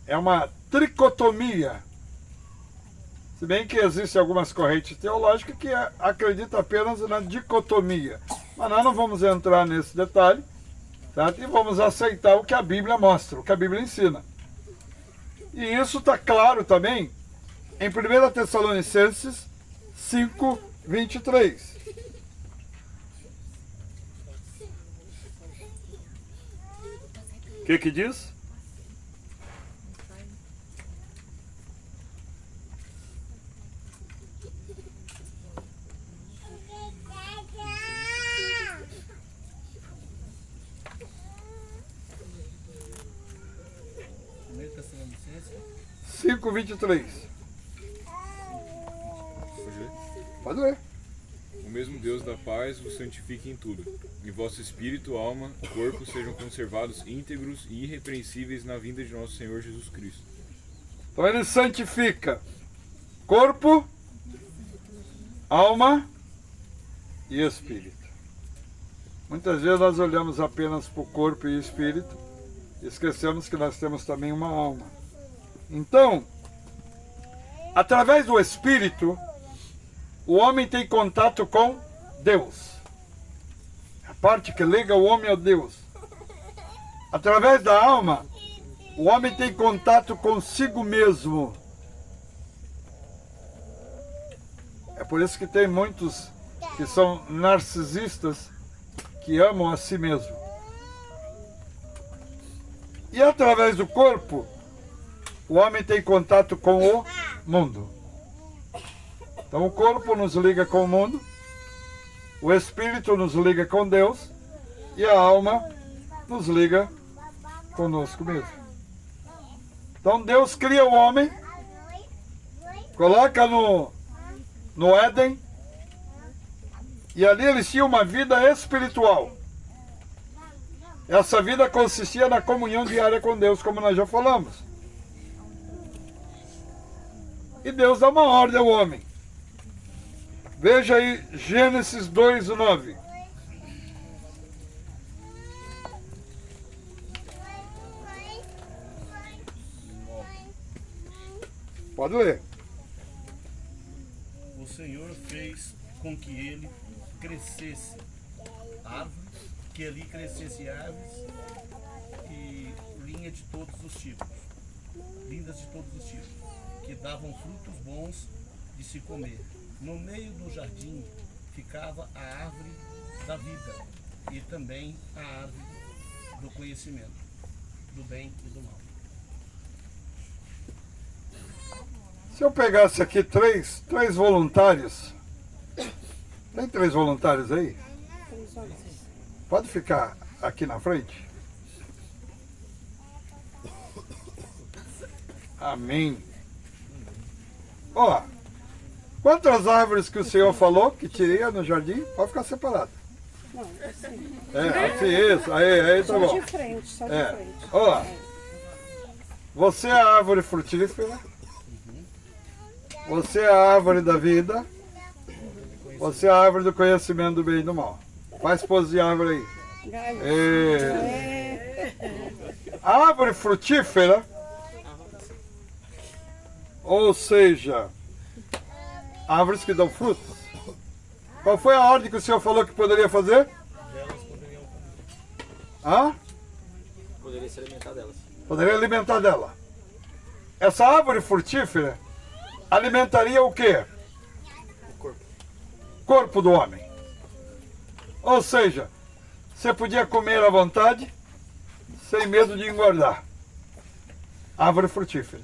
É uma tricotomia. Se bem que existem algumas correntes teológicas que acreditam apenas na dicotomia. Mas nós não vamos entrar nesse detalhe, certo? E vamos aceitar o que a Bíblia mostra, o que a Bíblia ensina. E isso está claro também em 1 Tessalonicenses 5:23. O que diz? Tessalonicenses 5:23. Pode ler? Pode ler. O mesmo Deus da paz vos santifique em tudo. E vosso espírito, alma, corpo sejam conservados íntegros e irrepreensíveis na vinda de nosso Senhor Jesus Cristo. Então ele santifica corpo, alma e espírito. Muitas vezes nós olhamos apenas para o corpo e espírito e esquecemos que nós temos também uma alma. Então, através do espírito, o homem tem contato com Deus. A parte que liga o homem a Deus. Através da alma, o homem tem contato consigo mesmo. É por isso que tem muitos que são narcisistas, que amam a si mesmo. E através do corpo, o homem tem contato com o mundo. Então o corpo nos liga com o mundo, o espírito nos liga com Deus e a alma nos liga conosco mesmo. Então Deus cria o homem, coloca no Éden, e ali eles tinham uma vida espiritual. Essa vida consistia na comunhão diária com Deus, como nós já falamos. E Deus dá uma ordem ao homem. Veja aí Gênesis 2:9. Pode ler. O Senhor fez com que ele crescesse árvore, que ali crescesse árvores e linha de todos os tipos, lindas de todos os tipos, que davam frutos bons de se comer. No meio do jardim ficava a árvore da vida, e também a árvore do conhecimento, do bem e do mal. Se eu pegasse aqui três voluntários, tem 3 voluntários aí? Pode ficar aqui na frente? Amém. Ó, quantas árvores que o Senhor falou que teria no jardim? Pode ficar separado. Não, assim. Assim, isso. Aí tá Só bom. de frente, só de É. frente. Ó, você é a árvore frutífera. Você é a árvore da vida. Você é a árvore do conhecimento do bem e do mal. Faz pose de árvore aí. Galho. A árvore frutífera, ou seja, árvores que dão frutos. Qual foi a ordem que o Senhor falou que poderia fazer? Hã? Poderia se alimentar delas. Poderia alimentar dela. Essa árvore frutífera alimentaria o quê? O corpo. Corpo do homem. Ou seja, você podia comer à vontade, sem medo de engordar. Árvore frutífera.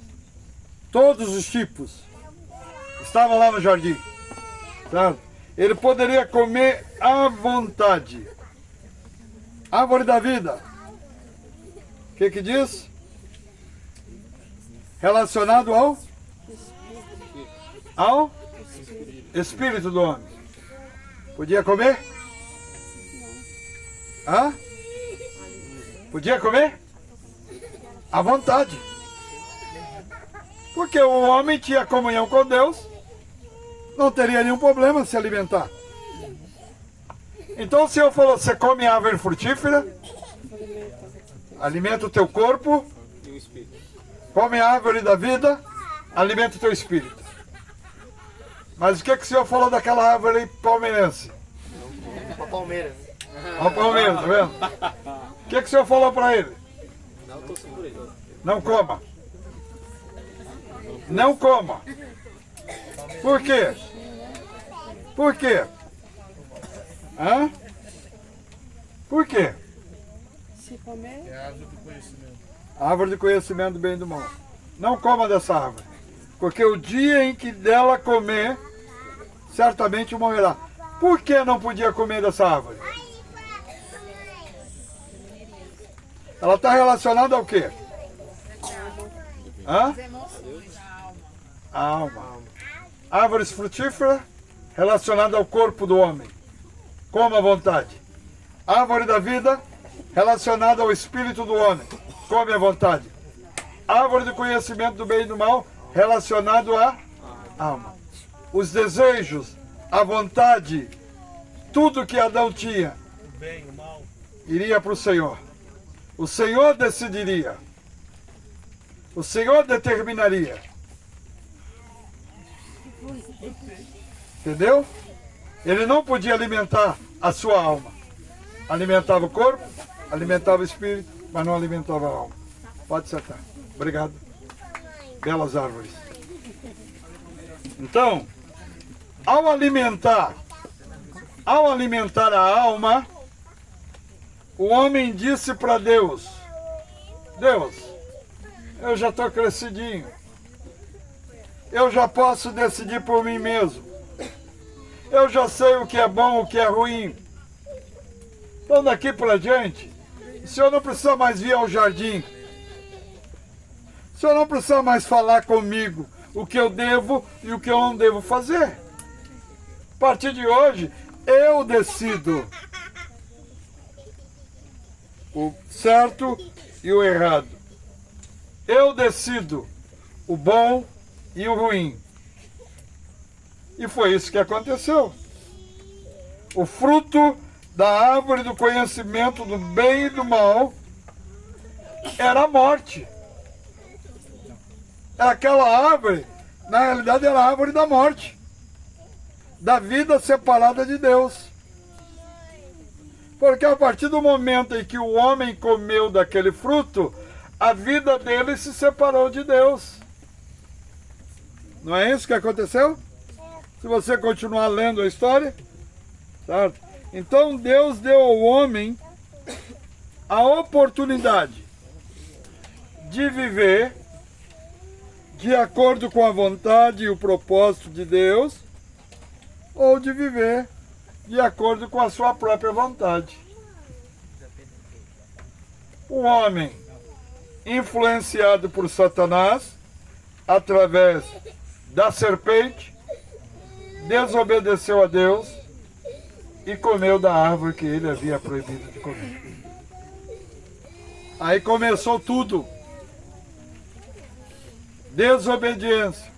Todos os tipos estavam lá no jardim. Certo? Ele poderia comer à vontade. Árvore da vida. O que diz? Relacionado ao espírito do homem. Podia comer? Hã? Podia comer? À vontade. Porque o homem tinha comunhão com Deus, não teria nenhum problema se alimentar. Então o Senhor falou, você come árvore frutífera, alimenta o teu corpo, E o espírito. come a árvore da vida, alimenta o teu espírito. Mas o que o Senhor falou daquela árvore palmeirense? Uma palmeira. Olha o Palmeiras, tá vendo? O que o Senhor falou para ele? Não tô seguro aí. Não coma. Não coma. Por quê? Por quê? Hã? Por quê? Se comer, É a árvore do conhecimento. Árvore de conhecimento do bem e do mal. Não coma dessa árvore. Porque o dia em que dela comer, certamente morrerá. Por que não podia comer dessa árvore? Ela está relacionada ao quê? Hã? A alma. Árvores frutíferas relacionada ao corpo do homem. Coma à vontade. Árvore da vida relacionada ao espírito do homem. Come à vontade. Árvore do conhecimento do bem e do mal relacionado à alma. Os desejos, a vontade, tudo que Adão tinha, O bem, o mal. iria para o Senhor. O Senhor decidiria. O Senhor determinaria. Entendeu? Ele não podia alimentar a sua alma. Alimentava o corpo, alimentava o espírito, mas não alimentava a alma. Pode sentar. Obrigado. Belas árvores. Então, ao alimentar a alma, o homem disse para Deus: Deus, eu já estou crescidinho. Eu já posso decidir por mim mesmo. Eu já sei o que é bom, o que é ruim. Então daqui para diante, o senhor não precisa mais vir ao jardim. O senhor não precisa mais falar comigo o que eu devo e o que eu não devo fazer. A partir de hoje, eu decido o certo e o errado. Eu decido o bom e o ruim. E foi isso que aconteceu. O fruto da árvore do conhecimento do bem e do mal era a morte. Aquela árvore, na realidade, era a árvore da morte, da vida separada de Deus. Porque a partir do momento em que o homem comeu daquele fruto, a vida dele se separou de Deus. Não é isso que aconteceu? Se você continuar lendo a história, certo? Então Deus deu ao homem a oportunidade de viver de acordo com a vontade e o propósito de Deus, ou de viver de acordo com a sua própria vontade. O homem, influenciado por Satanás, através da serpente, desobedeceu a Deus e comeu da árvore que ele havia proibido de comer. Aí começou tudo. Desobediência.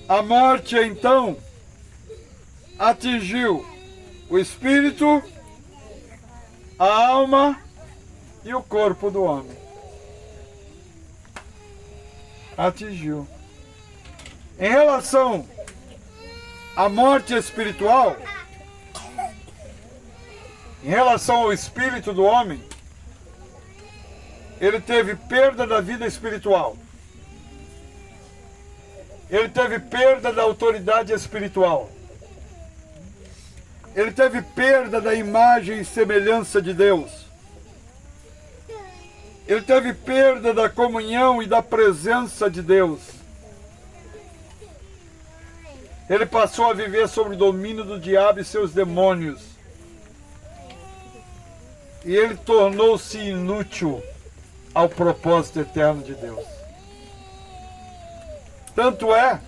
A morte, então, atingiu o espírito, a alma e o corpo do homem. Atingiu. Em relação à morte espiritual, em relação ao espírito do homem, ele teve perda da vida espiritual. Ele teve perda da autoridade espiritual. Ele teve perda da imagem e semelhança de Deus. Ele teve perda da comunhão e da presença de Deus. Ele passou a viver sob o domínio do diabo e seus demônios. E ele tornou-se inútil ao propósito eterno de Deus. Tanto é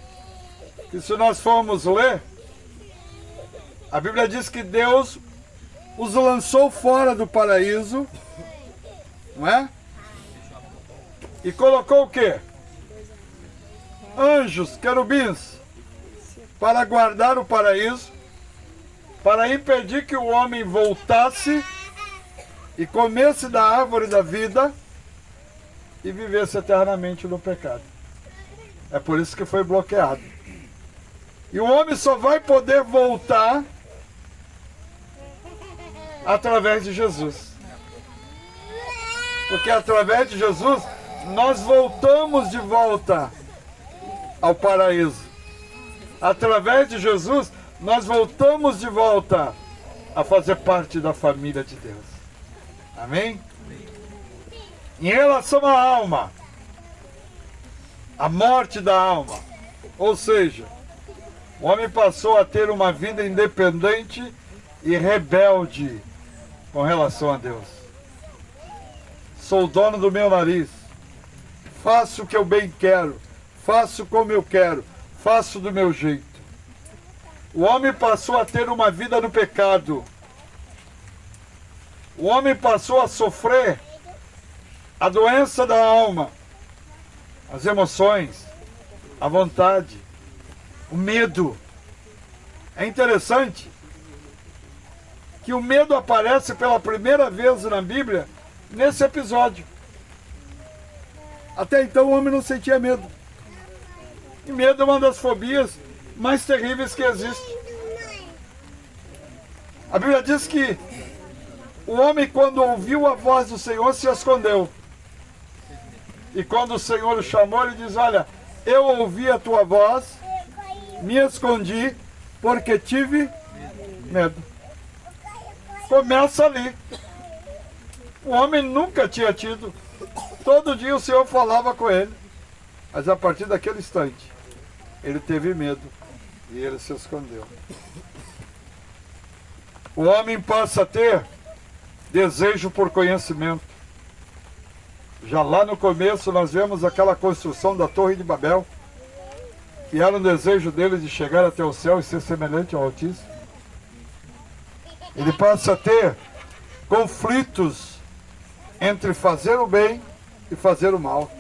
que, se nós formos ler, a Bíblia diz que Deus os lançou fora do paraíso, não é? E colocou o quê? Anjos, querubins, para guardar o paraíso, para impedir que o homem voltasse e comesse da árvore da vida e vivesse eternamente no pecado. É por isso que foi bloqueado. E o homem só vai poder voltar através de Jesus. Porque através de Jesus nós voltamos de volta ao paraíso. Através de Jesus nós voltamos de volta a fazer parte da família de Deus. Amém? Em relação à alma, a morte da alma, ou seja, o homem passou a ter uma vida independente e rebelde com relação a Deus. Sou dono do meu nariz, faço o que eu bem quero, faço como eu quero, faço do meu jeito. O homem passou a ter uma vida no pecado. O homem passou a sofrer a doença da alma, as emoções, a vontade, o medo. É interessante que o medo aparece pela primeira vez na Bíblia nesse episódio. Até então o homem não sentia medo. E medo é uma das fobias mais terríveis que existe. A Bíblia diz que o homem, quando ouviu a voz do Senhor, se escondeu. E quando o Senhor o chamou, ele diz: olha, eu ouvi a tua voz, me escondi, porque tive medo. Começa ali. O homem nunca tinha tido. Todo dia o Senhor falava com ele. Mas a partir daquele instante, ele teve medo e ele se escondeu. O homem passa a ter desejo por conhecimento. Já lá no começo nós vemos aquela construção da Torre de Babel, que era um desejo dele de chegar até o céu e ser semelhante ao Altíssimo. Ele passa a ter conflitos entre fazer o bem e fazer o mal.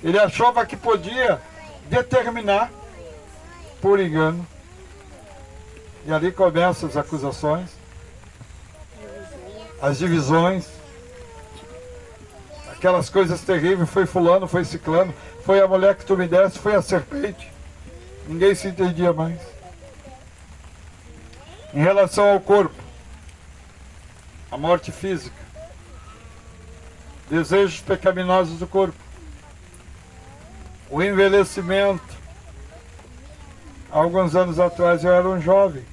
Ele achava que podia determinar por engano. E ali começam as acusações, as divisões, aquelas coisas terríveis. Foi fulano, foi ciclano, foi a mulher que tu me deste, foi a serpente. Ninguém se entendia mais. Em relação ao corpo, a morte física, desejos pecaminosos do corpo, o envelhecimento. Há alguns anos atrás eu era um jovem,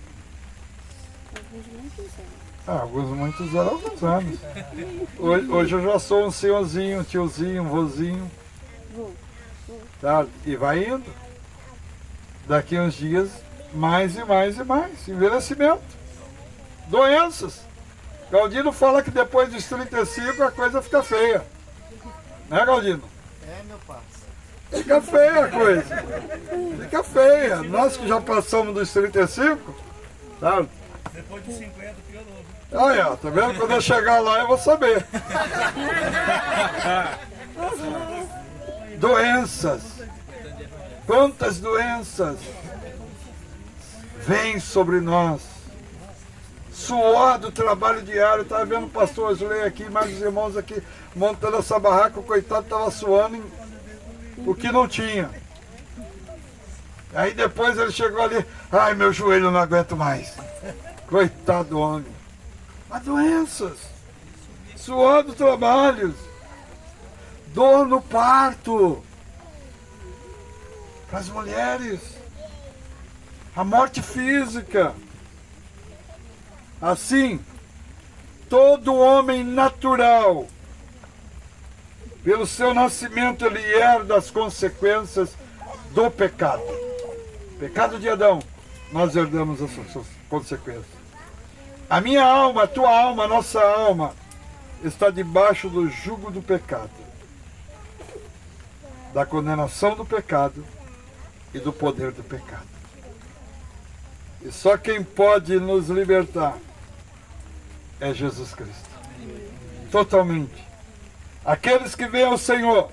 muitos anos. Alguns anos. Hoje eu já sou um senhorzinho, um tiozinho, um vozinho. Tá? E vai indo. Daqui uns dias, mais e mais e mais. Envelhecimento. Doenças. Galdino fala que depois dos 35 a coisa fica feia. Né, Galdino? É, meu parceiro. Fica feia a coisa. Fica feia. Nós que já passamos dos 35, tá? Depois de 50 piorou. Olha, tá vendo? Quando eu chegar lá eu vou saber. Doenças. Quantas doenças vêm sobre nós? Suor do trabalho diário. Estava vendo o pastor Azuleio aqui, mais os irmãos aqui, montando essa barraca. O coitado estava suando o que não tinha. Aí depois ele chegou ali, ai, meu joelho não aguento mais. Coitado do homem. Mas doenças, suor do trabalho, dor no parto, para as mulheres, a morte física. Assim, todo homem natural, pelo seu nascimento, ele herda as consequências do pecado. Pecado de Adão, nós herdamos as suas consequências. A minha alma, a tua alma, a nossa alma está debaixo do jugo do pecado, da condenação do pecado e do poder do pecado. E só quem pode nos libertar é Jesus Cristo. Totalmente. Aqueles que vêm ao Senhor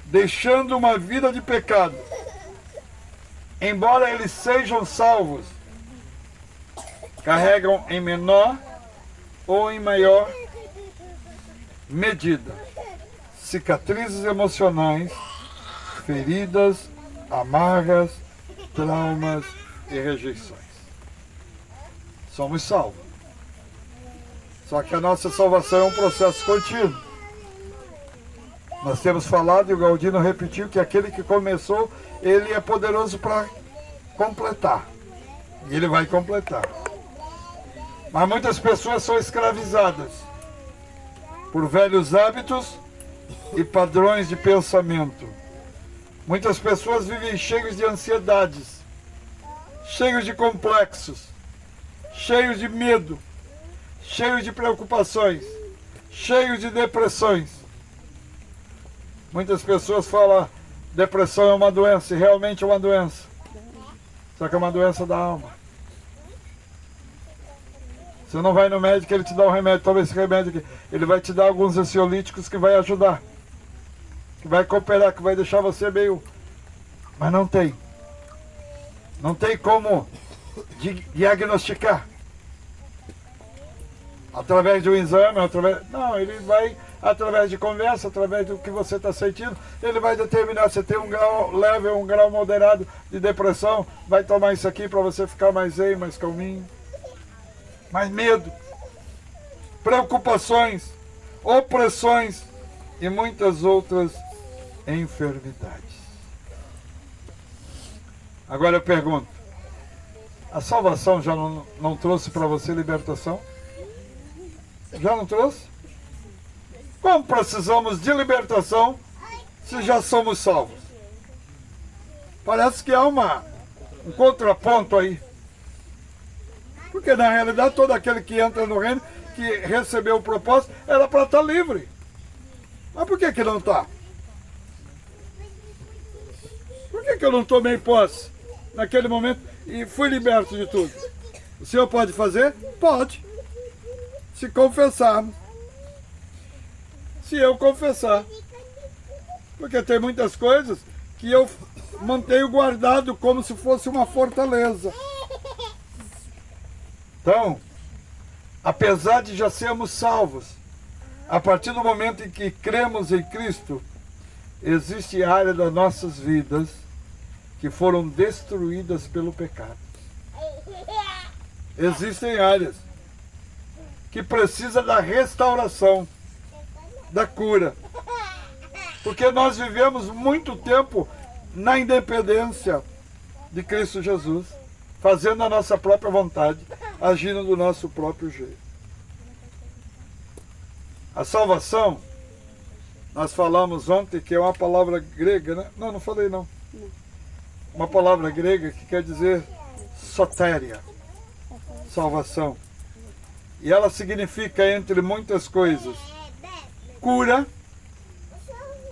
deixando uma vida de pecado, embora eles sejam salvos, carregam em menor ou em maior medida cicatrizes emocionais, feridas, amargas, traumas e rejeições. Somos salvos. Só que a nossa salvação é um processo contínuo. Nós temos falado, e o Galdino repetiu, que aquele que começou, ele é poderoso para completar. E ele vai completar. Mas muitas pessoas são escravizadas por velhos hábitos e padrões de pensamento. Muitas pessoas vivem cheios de ansiedades, cheios de complexos, cheios de medo, cheios de preocupações, cheios de depressões. Muitas pessoas falam, depressão é uma doença, e realmente é uma doença. Só que é uma doença da alma. Você não vai no médico, ele te dá um remédio, toma esse remédio aqui. Ele vai te dar alguns ansiolíticos que vai ajudar, que vai cooperar, que vai deixar você meio... Mas não tem. Não tem como diagnosticar. Através de um exame, não, ele vai, através de conversa, através do que você está sentindo, ele vai determinar se tem um grau leve ou um grau moderado de depressão, vai tomar isso aqui para você ficar mais zen, mais calminho. Mais medo, preocupações, opressões e muitas outras enfermidades. Agora eu pergunto, a salvação já não trouxe para você libertação? Já não trouxe? Como precisamos de libertação se já somos salvos? Parece que há um contraponto aí. Porque na realidade todo aquele que entra no reino, que recebeu o propósito, era para estar livre. Mas por que não está? Por que eu não tomei posse naquele momento e fui liberto de tudo? O senhor pode fazer? Pode. Se confessarmos. Se eu confessar. Porque tem muitas coisas que eu mantenho guardado como se fosse uma fortaleza. Então, apesar de já sermos salvos, a partir do momento em que cremos em Cristo, existe área das nossas vidas que foram destruídas pelo pecado. Existem áreas que precisam da restauração, da cura. Porque nós vivemos muito tempo na independência de Cristo Jesus, fazendo a nossa própria vontade. agindo do nosso próprio jeito. A salvação, nós falamos ontem que é uma palavra grega, né? Não falei não. Uma palavra grega que quer dizer sotéria, salvação. E ela significa, entre muitas coisas, cura,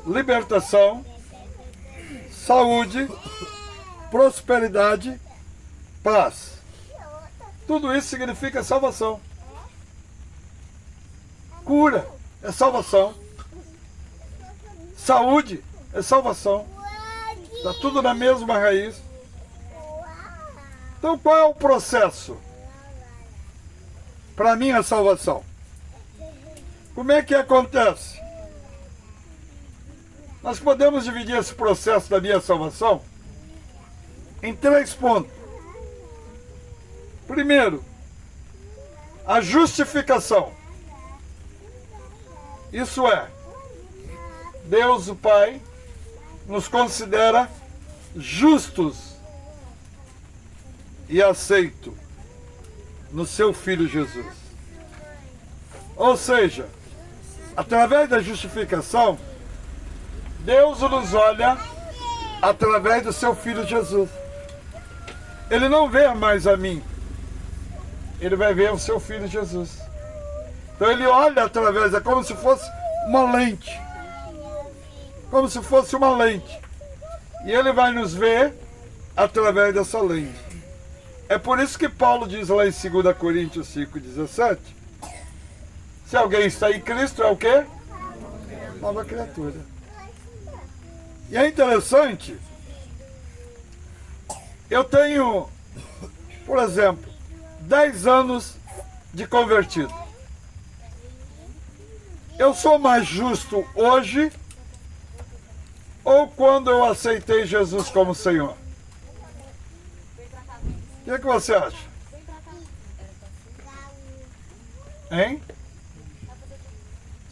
libertação, saúde, prosperidade, paz. Tudo isso significa salvação. Cura é salvação. Saúde é salvação. Está tudo na mesma raiz. Então qual é o processo para a minha salvação? Como é que acontece? Nós podemos dividir esse processo da minha salvação em 3 pontos. Primeiro, a justificação. Isso é, Deus o Pai nos considera justos e aceito no seu Filho Jesus. Ou seja, através da justificação, Deus nos olha através do seu Filho Jesus. Ele não vê mais a mim, ele vai ver o seu Filho Jesus. Então ele olha através, é como se fosse uma lente. Como se fosse uma lente. E ele vai nos ver através dessa lente. É por isso que Paulo diz lá em 2 Coríntios 5,17, se alguém está em Cristo, é o quê? Nova criatura. E é interessante, eu tenho, por exemplo, 10 anos de convertido. Eu sou mais justo hoje ou quando eu aceitei Jesus como Senhor? O que você acha? Hein?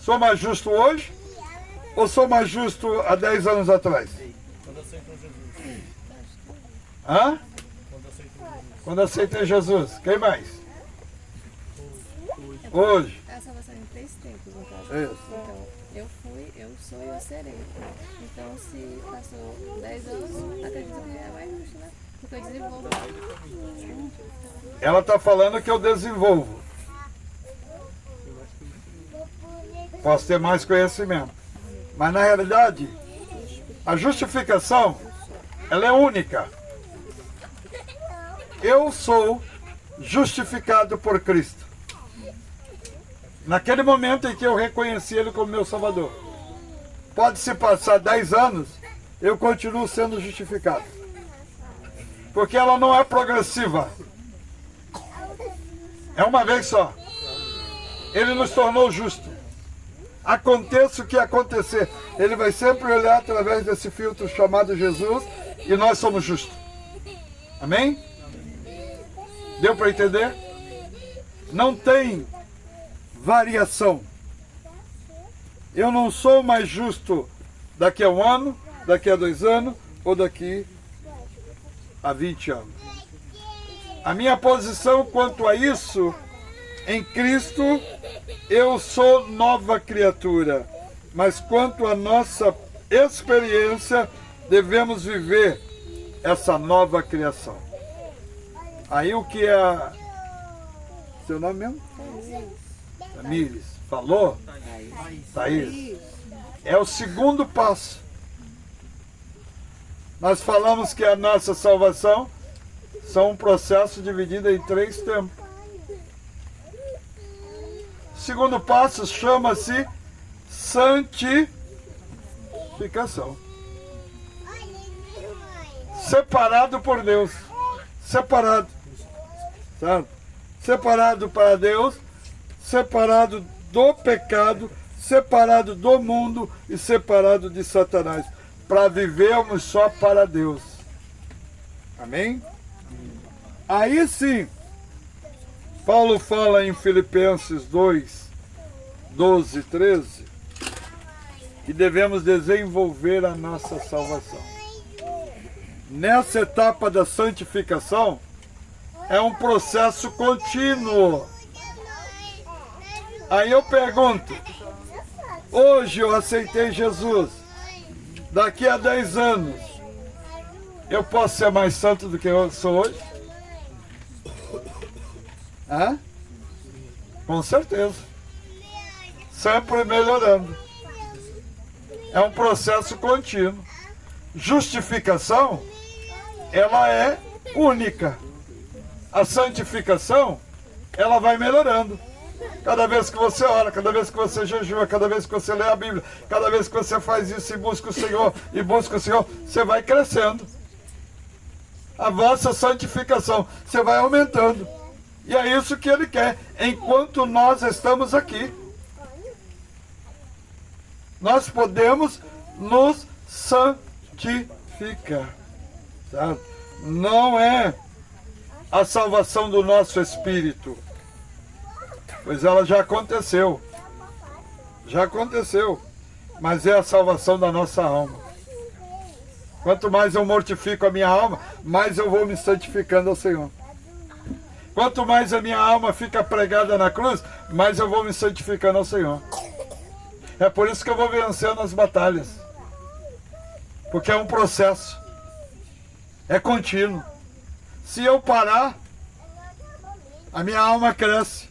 Sou mais justo hoje ou sou mais justo há 10 anos atrás? Quando aceitou Jesus. Hã? Quando aceitou Jesus. Quando aceitei Jesus. Quem mais? Hoje. A salvação em 3 tempos, no caso. Isso. Então, eu fui, eu sou e eu serei. Então, se passou 10 anos, acredito que é mais justo, né? Porque eu desenvolvo. Ela está falando que eu desenvolvo. Posso ter mais conhecimento. Mas na realidade, a justificação, ela é única. Eu sou justificado por Cristo. Naquele momento em que eu reconheci Ele como meu Salvador. Pode-se passar 10 anos, eu continuo sendo justificado. Porque ela não é progressiva. É uma vez só. Ele nos tornou justo. Aconteça o que acontecer, Ele vai sempre olhar através desse filtro chamado Jesus e nós somos justos. Amém? Deu para entender? Não tem variação. Eu não sou mais justo daqui a 1 ano, daqui a 2 anos ou daqui a 20 anos. A minha posição quanto a isso, em Cristo, eu sou nova criatura. Mas quanto à nossa experiência, devemos viver essa nova criação. Aí o que é... Seu nome mesmo? Tamires. Falou? Thaís. É o segundo passo. Nós falamos que a nossa salvação são um processo dividido em 3 tempos. O segundo passo chama-se santificação. Separado por Deus. Separado. Certo? Separado para Deus, separado do pecado, separado do mundo e separado de Satanás. Para vivermos só para Deus. Amém? Aí sim, Paulo fala em Filipenses 2, 12 e 13, que devemos desenvolver a nossa salvação. Nessa etapa da santificação, É um processo contínuo. Aí eu pergunto, hoje eu aceitei Jesus, daqui a 10 anos, eu posso ser mais santo do que eu sou hoje? Hã? Com certeza. Sempre melhorando. É um processo contínuo. Justificação, ela é única. A santificação, ela vai melhorando. Cada vez que você ora, cada vez que você jejua, cada vez que você lê a Bíblia, cada vez que você faz isso e busca o Senhor, você vai crescendo. A vossa santificação, você vai aumentando. E é isso que Ele quer, enquanto nós estamos aqui. Nós podemos nos santificar. Sabe? Não é a salvação do nosso espírito, pois ela já aconteceu. Já aconteceu. Mas é a salvação da nossa alma. Quanto mais eu mortifico a minha alma, mais eu vou me santificando ao Senhor. Quanto mais a minha alma fica pregada na cruz, mais eu vou me santificando ao Senhor. É por isso que eu vou vencendo as batalhas. Porque é um processo. É contínuo. Se eu parar, a minha alma cresce.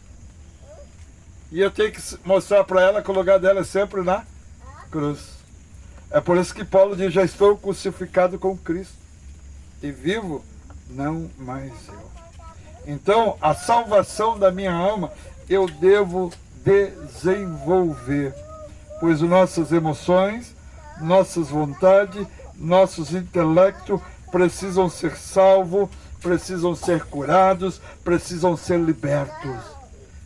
E eu tenho que mostrar para ela que o lugar dela é sempre na cruz. É por isso que Paulo diz, já estou crucificado com Cristo. E vivo, não mais eu. Então, a salvação da minha alma, eu devo desenvolver. Pois nossas emoções, nossas vontades, nossos intelectos precisam ser salvos, precisam ser curados, precisam ser libertos.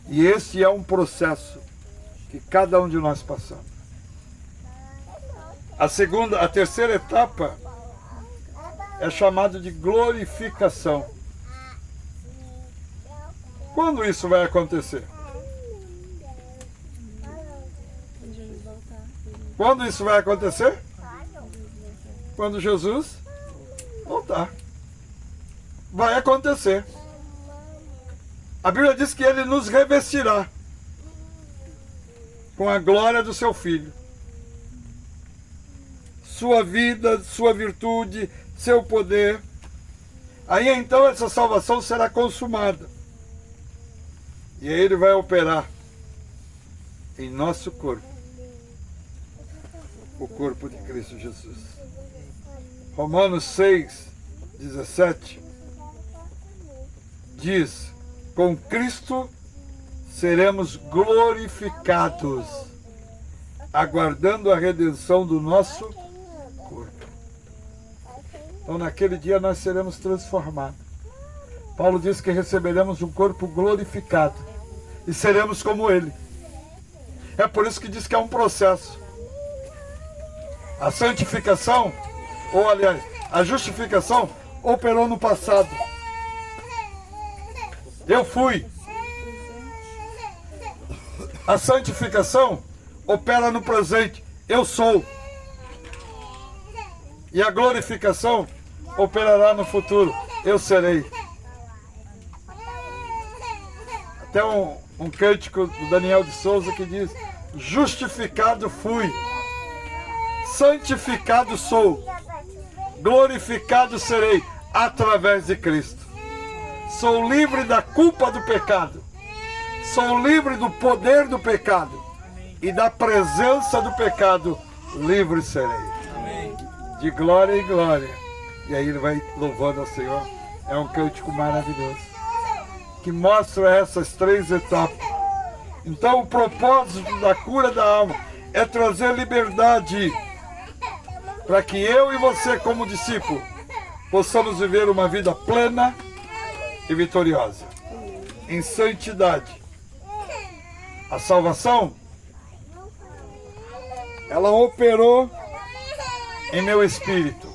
E esse é um processo que cada um de nós passamos. A terceira etapa é chamada de glorificação. Quando isso vai acontecer? Quando isso vai acontecer? Quando Jesus voltar. Vai acontecer. A Bíblia diz que Ele nos revestirá com a glória do Seu Filho. Sua vida, sua virtude, seu poder. Aí então essa salvação será consumada. E aí Ele vai operar em nosso corpo. O corpo de Cristo Jesus. Romanos 6, 17 diz: com Cristo seremos glorificados, aguardando a redenção do nosso corpo. Então naquele dia nós seremos transformados. Paulo diz que receberemos um corpo glorificado e seremos como Ele. É por isso que diz que é um processo. A santificação, ou aliás, a justificação operou no passado. Eu fui. A santificação opera no presente. Eu sou. E a glorificação operará no futuro. Eu serei. Até um cântico do Daniel de Souza que diz: justificado fui, santificado sou, glorificado serei através de Cristo. Sou livre da culpa do pecado, sou livre do poder do pecado e da presença do pecado, livre serei. De glória em glória. E aí ele vai louvando ao Senhor. É um cântico maravilhoso que mostra essas três etapas. Então o propósito da cura da alma é trazer liberdade para que eu e você, como discípulo, possamos viver uma vida plena e vitoriosa, em santidade. A salvação, ela operou em meu espírito.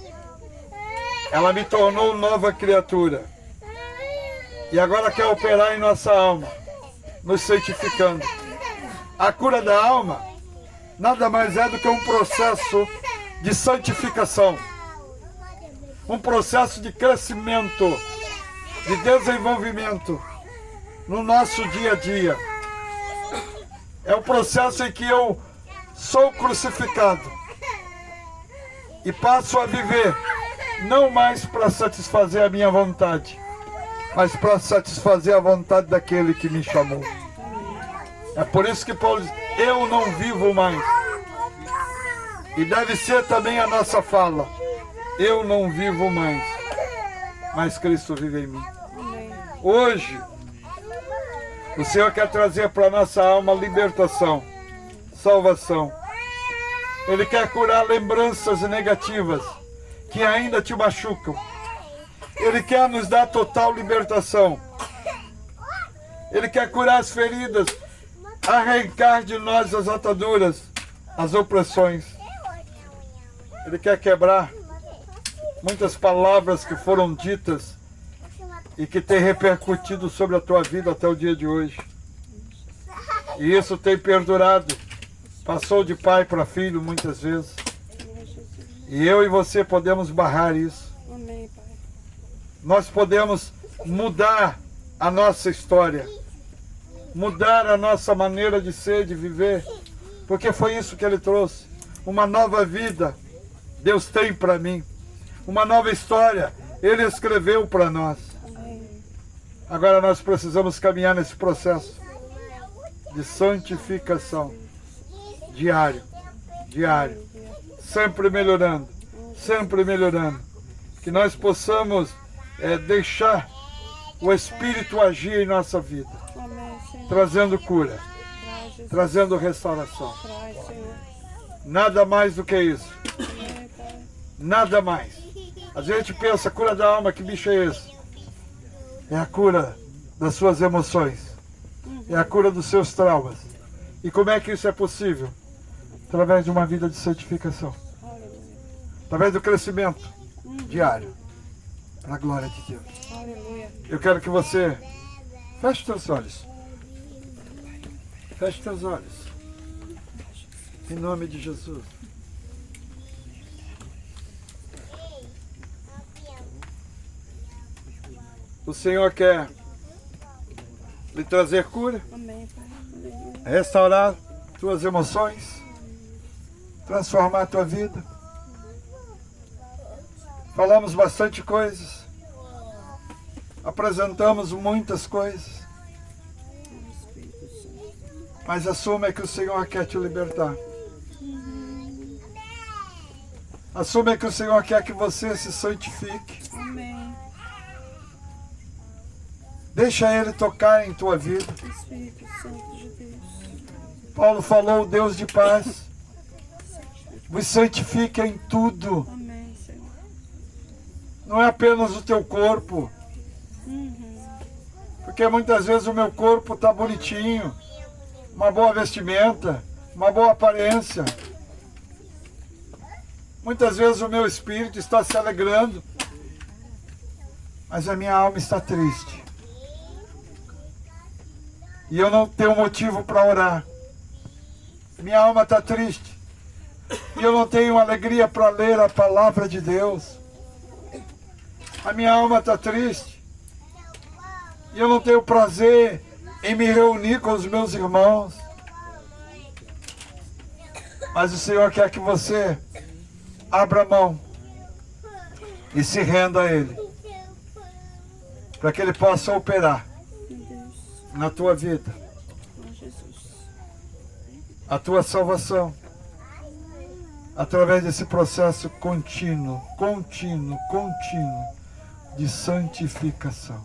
Ela me tornou nova criatura. E agora quer operar em nossa alma, nos santificando. A cura da alma nada mais é do que um processo de santificação, um processo de crescimento de desenvolvimento no nosso dia a dia. É o processo em que eu sou crucificado e passo a viver não mais para satisfazer a minha vontade, mas para satisfazer a vontade daquele que me chamou. É por isso que Paulo diz, eu não vivo mais. E deve ser também a nossa fala, eu não vivo mais, mas Cristo vive em mim. Hoje, o Senhor quer trazer para a nossa alma libertação, salvação. Ele quer curar lembranças negativas que ainda te machucam. Ele quer nos dar total libertação. Ele quer curar as feridas, arrancar de nós as ataduras, as opressões. Ele quer quebrar muitas palavras que foram ditas e que têm repercutido sobre a tua vida até o dia de hoje. E isso tem perdurado. Passou de pai para filho muitas vezes. E eu e você podemos barrar isso. Amém, Pai. Nós podemos mudar a nossa história. Mudar a nossa maneira de ser, de viver. Porque foi isso que Ele trouxe. Uma nova vida Deus tem para mim. Uma nova história Ele escreveu para nós. Agora nós precisamos caminhar nesse processo de santificação. Diário. Diário. Sempre melhorando. Sempre melhorando. Que nós possamos deixar o Espírito agir em nossa vida. Amém, Senhor. Trazendo cura. Traz, Jesus. Trazendo restauração. Traz, Senhor. Nada mais do que isso. Amém, Pai. Nada mais. Às vezes a gente pensa, cura da alma, que bicho é esse? É a cura das suas emoções. É a cura dos seus traumas. E como é que isso é possível? Através de uma vida de santificação. Através do crescimento diário. Para a glória de Deus. Aleluia. Eu quero que você feche seus olhos. Feche seus olhos. Em nome de Jesus. O Senhor quer lhe trazer cura, Amém, Pai. Aleluia. restaurar tuas emoções, transformar a tua vida. Falamos bastante coisas, apresentamos muitas coisas, mas assuma que o Senhor quer te libertar. Assuma que o Senhor quer que você se santifique. Amém. Deixa Ele tocar em tua vida. Espírito Santo de Deus. Paulo falou, Deus de paz, vos santifica em tudo. Amém, Senhor. Não é apenas o teu corpo. Porque muitas vezes o meu corpo está bonitinho, uma boa vestimenta, uma boa aparência. Muitas vezes o meu espírito está se alegrando, mas a minha alma está triste. E eu não tenho motivo para orar. Minha alma está triste. E eu não tenho alegria para ler a palavra de Deus. A minha alma está triste. E eu não tenho prazer em me reunir com os meus irmãos. Mas o Senhor quer que você abra a mão e se renda a Ele. Para que Ele possa operar na tua vida a tua salvação através desse processo contínuo de santificação.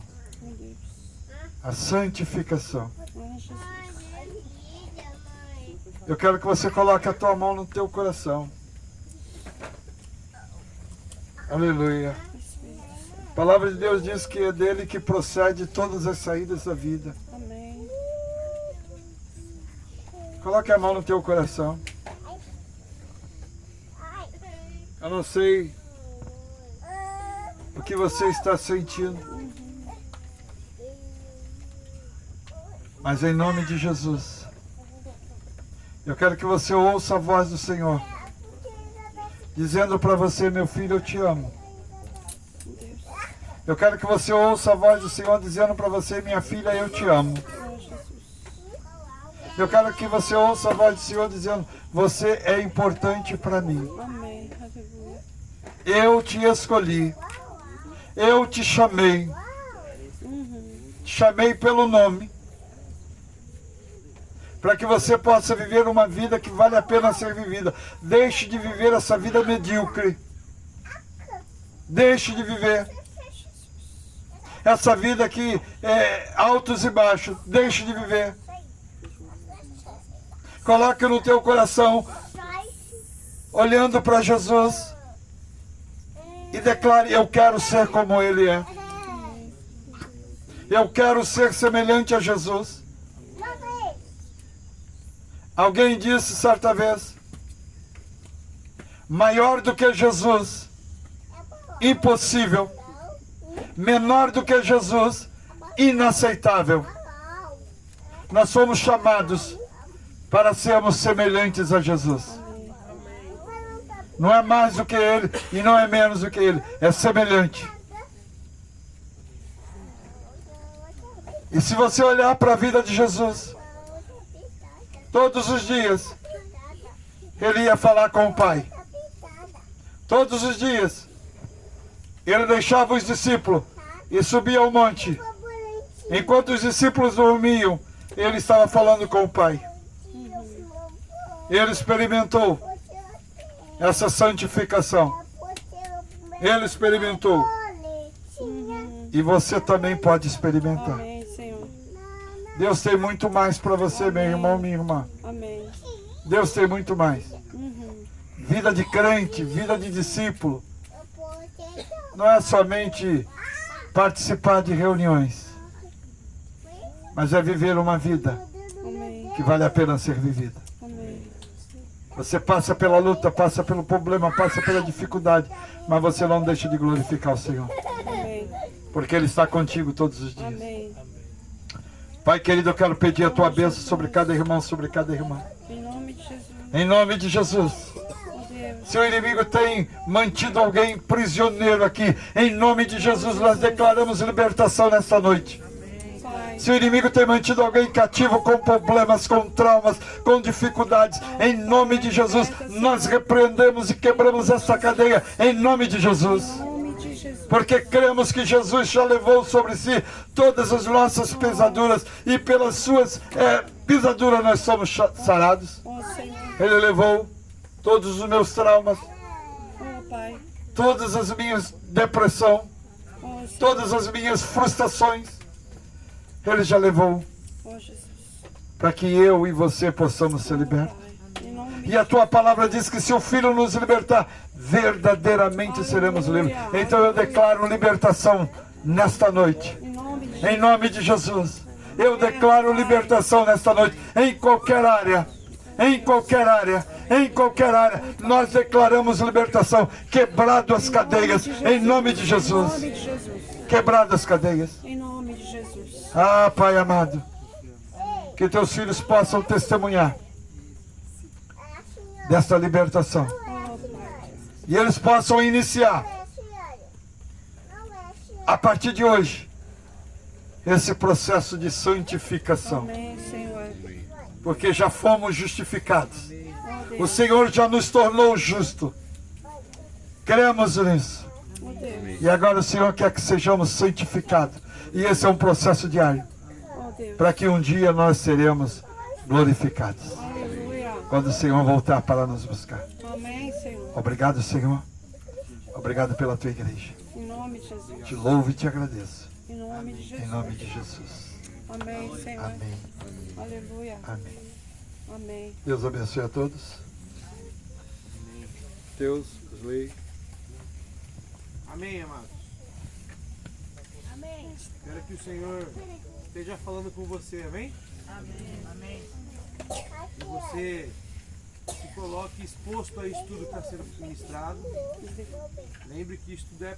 A santificação. Eu quero que você coloque a tua mão no teu coração. Aleluia. A palavra de Deus diz que é dele que procede todas as saídas da vida. Amém. Coloque a mão no teu coração. Eu não sei o que você está sentindo, mas em nome de Jesus, eu quero que você ouça a voz do Senhor, dizendo para você, meu filho, eu te amo. Eu quero que você ouça a voz do Senhor dizendo para você: minha filha, eu te amo. Oh, Jesus. Eu quero que você ouça a voz do Senhor dizendo: você é importante para mim. Amém. Aleluia. Eu te escolhi. Eu te chamei. Te chamei pelo nome. Para que você possa viver uma vida que vale a pena ser vivida. Deixe de viver essa vida medíocre. Deixe de viver essa vida que é altos e baixos. Deixe de viver. Coloque no teu coração, olhando para Jesus, e declare: eu quero ser como Ele é. Eu quero ser semelhante a Jesus. Alguém disse certa vez: maior do que Jesus, impossível. Menor do que Jesus, inaceitável. Nós somos chamados para sermos semelhantes a Jesus. Não é mais do que Ele e não é menos do que Ele. É semelhante. E se você olhar para a vida de Jesus, todos os dias Ele ia falar com o Pai. Todos os dias Ele deixava os discípulos e subia ao monte. Enquanto os discípulos dormiam, Ele estava falando com o Pai. Ele experimentou essa santificação. Ele experimentou. E você também pode experimentar. Amém, Senhor. Deus tem muito mais para você, meu irmão, minha irmã. Amém. Deus tem muito mais. Vida de crente, vida de discípulo, não é somente participar de reuniões, mas é viver uma vida Amém. que vale a pena ser vivida. Amém. Você passa pela luta, passa pelo problema, passa pela dificuldade, mas você não deixa de glorificar o Senhor, Amém. porque Ele está contigo todos os dias. Amém. Pai querido, eu quero pedir a Tua bênção sobre cada irmão, sobre cada irmã. Em nome de Jesus. Em nome de Jesus. Oh, Deus. Se o inimigo tem mantido alguém prisioneiro aqui, em nome de Jesus nós declaramos libertação nesta noite. Pai. Se o inimigo tem mantido alguém cativo com problemas, com traumas, com dificuldades, em nome de Jesus nós repreendemos e quebramos essa cadeia, em nome de Jesus. Em nome de Jesus. Porque cremos que Jesus já levou sobre si todas as nossas pesaduras e pelas suas pisaduras nós somos sarados. Oh, Senhor. Ele levou todos os meus traumas, Oh, Pai. todas as minhas depressão, Oh, Senhor. todas as minhas frustrações. Ele já levou Oh, Jesus. para que eu e você possamos ser libertos. Pai. Em nome de E a tua palavra diz que se o Filho nos libertar, verdadeiramente seremos livres. Então eu declaro libertação nesta noite. Em nome de Em nome de Jesus. Eu declaro libertação nesta noite. Em qualquer área. Em qualquer área. Em qualquer área. Nós declaramos libertação. Quebrado as cadeias. Em nome de Em Jesus. nome de Jesus. Quebrado as cadeias. Em nome de Jesus. Ah, Pai amado. Que teus filhos possam testemunhar desta libertação. Oh, Pai. E eles possam iniciar, a partir de hoje, esse processo de santificação. Amém, Senhor. Porque já fomos justificados. Oh, O Deus. Senhor já nos tornou justo. Cremos nisso. Oh, Deus. E agora o Senhor quer que sejamos santificados. E esse é um processo diário. Oh, Deus. Para que um dia nós seremos glorificados. Aleluia. Quando o Senhor voltar para nos buscar. Amém, Senhor. Obrigado, Senhor. Obrigado pela tua igreja. Em nome de Jesus. Te louvo e te agradeço. Em nome de Em Jesus. nome de Jesus. Amém, Senhor. Amém. Aleluia. Amém. Amém. Deus abençoe a todos. Deus, Slay. Amém, amados. Amém. Espero que o Senhor esteja falando com você, amém? Amém. E você se coloque exposto a isso tudo que está sendo ministrado. Lembre que isso tudo é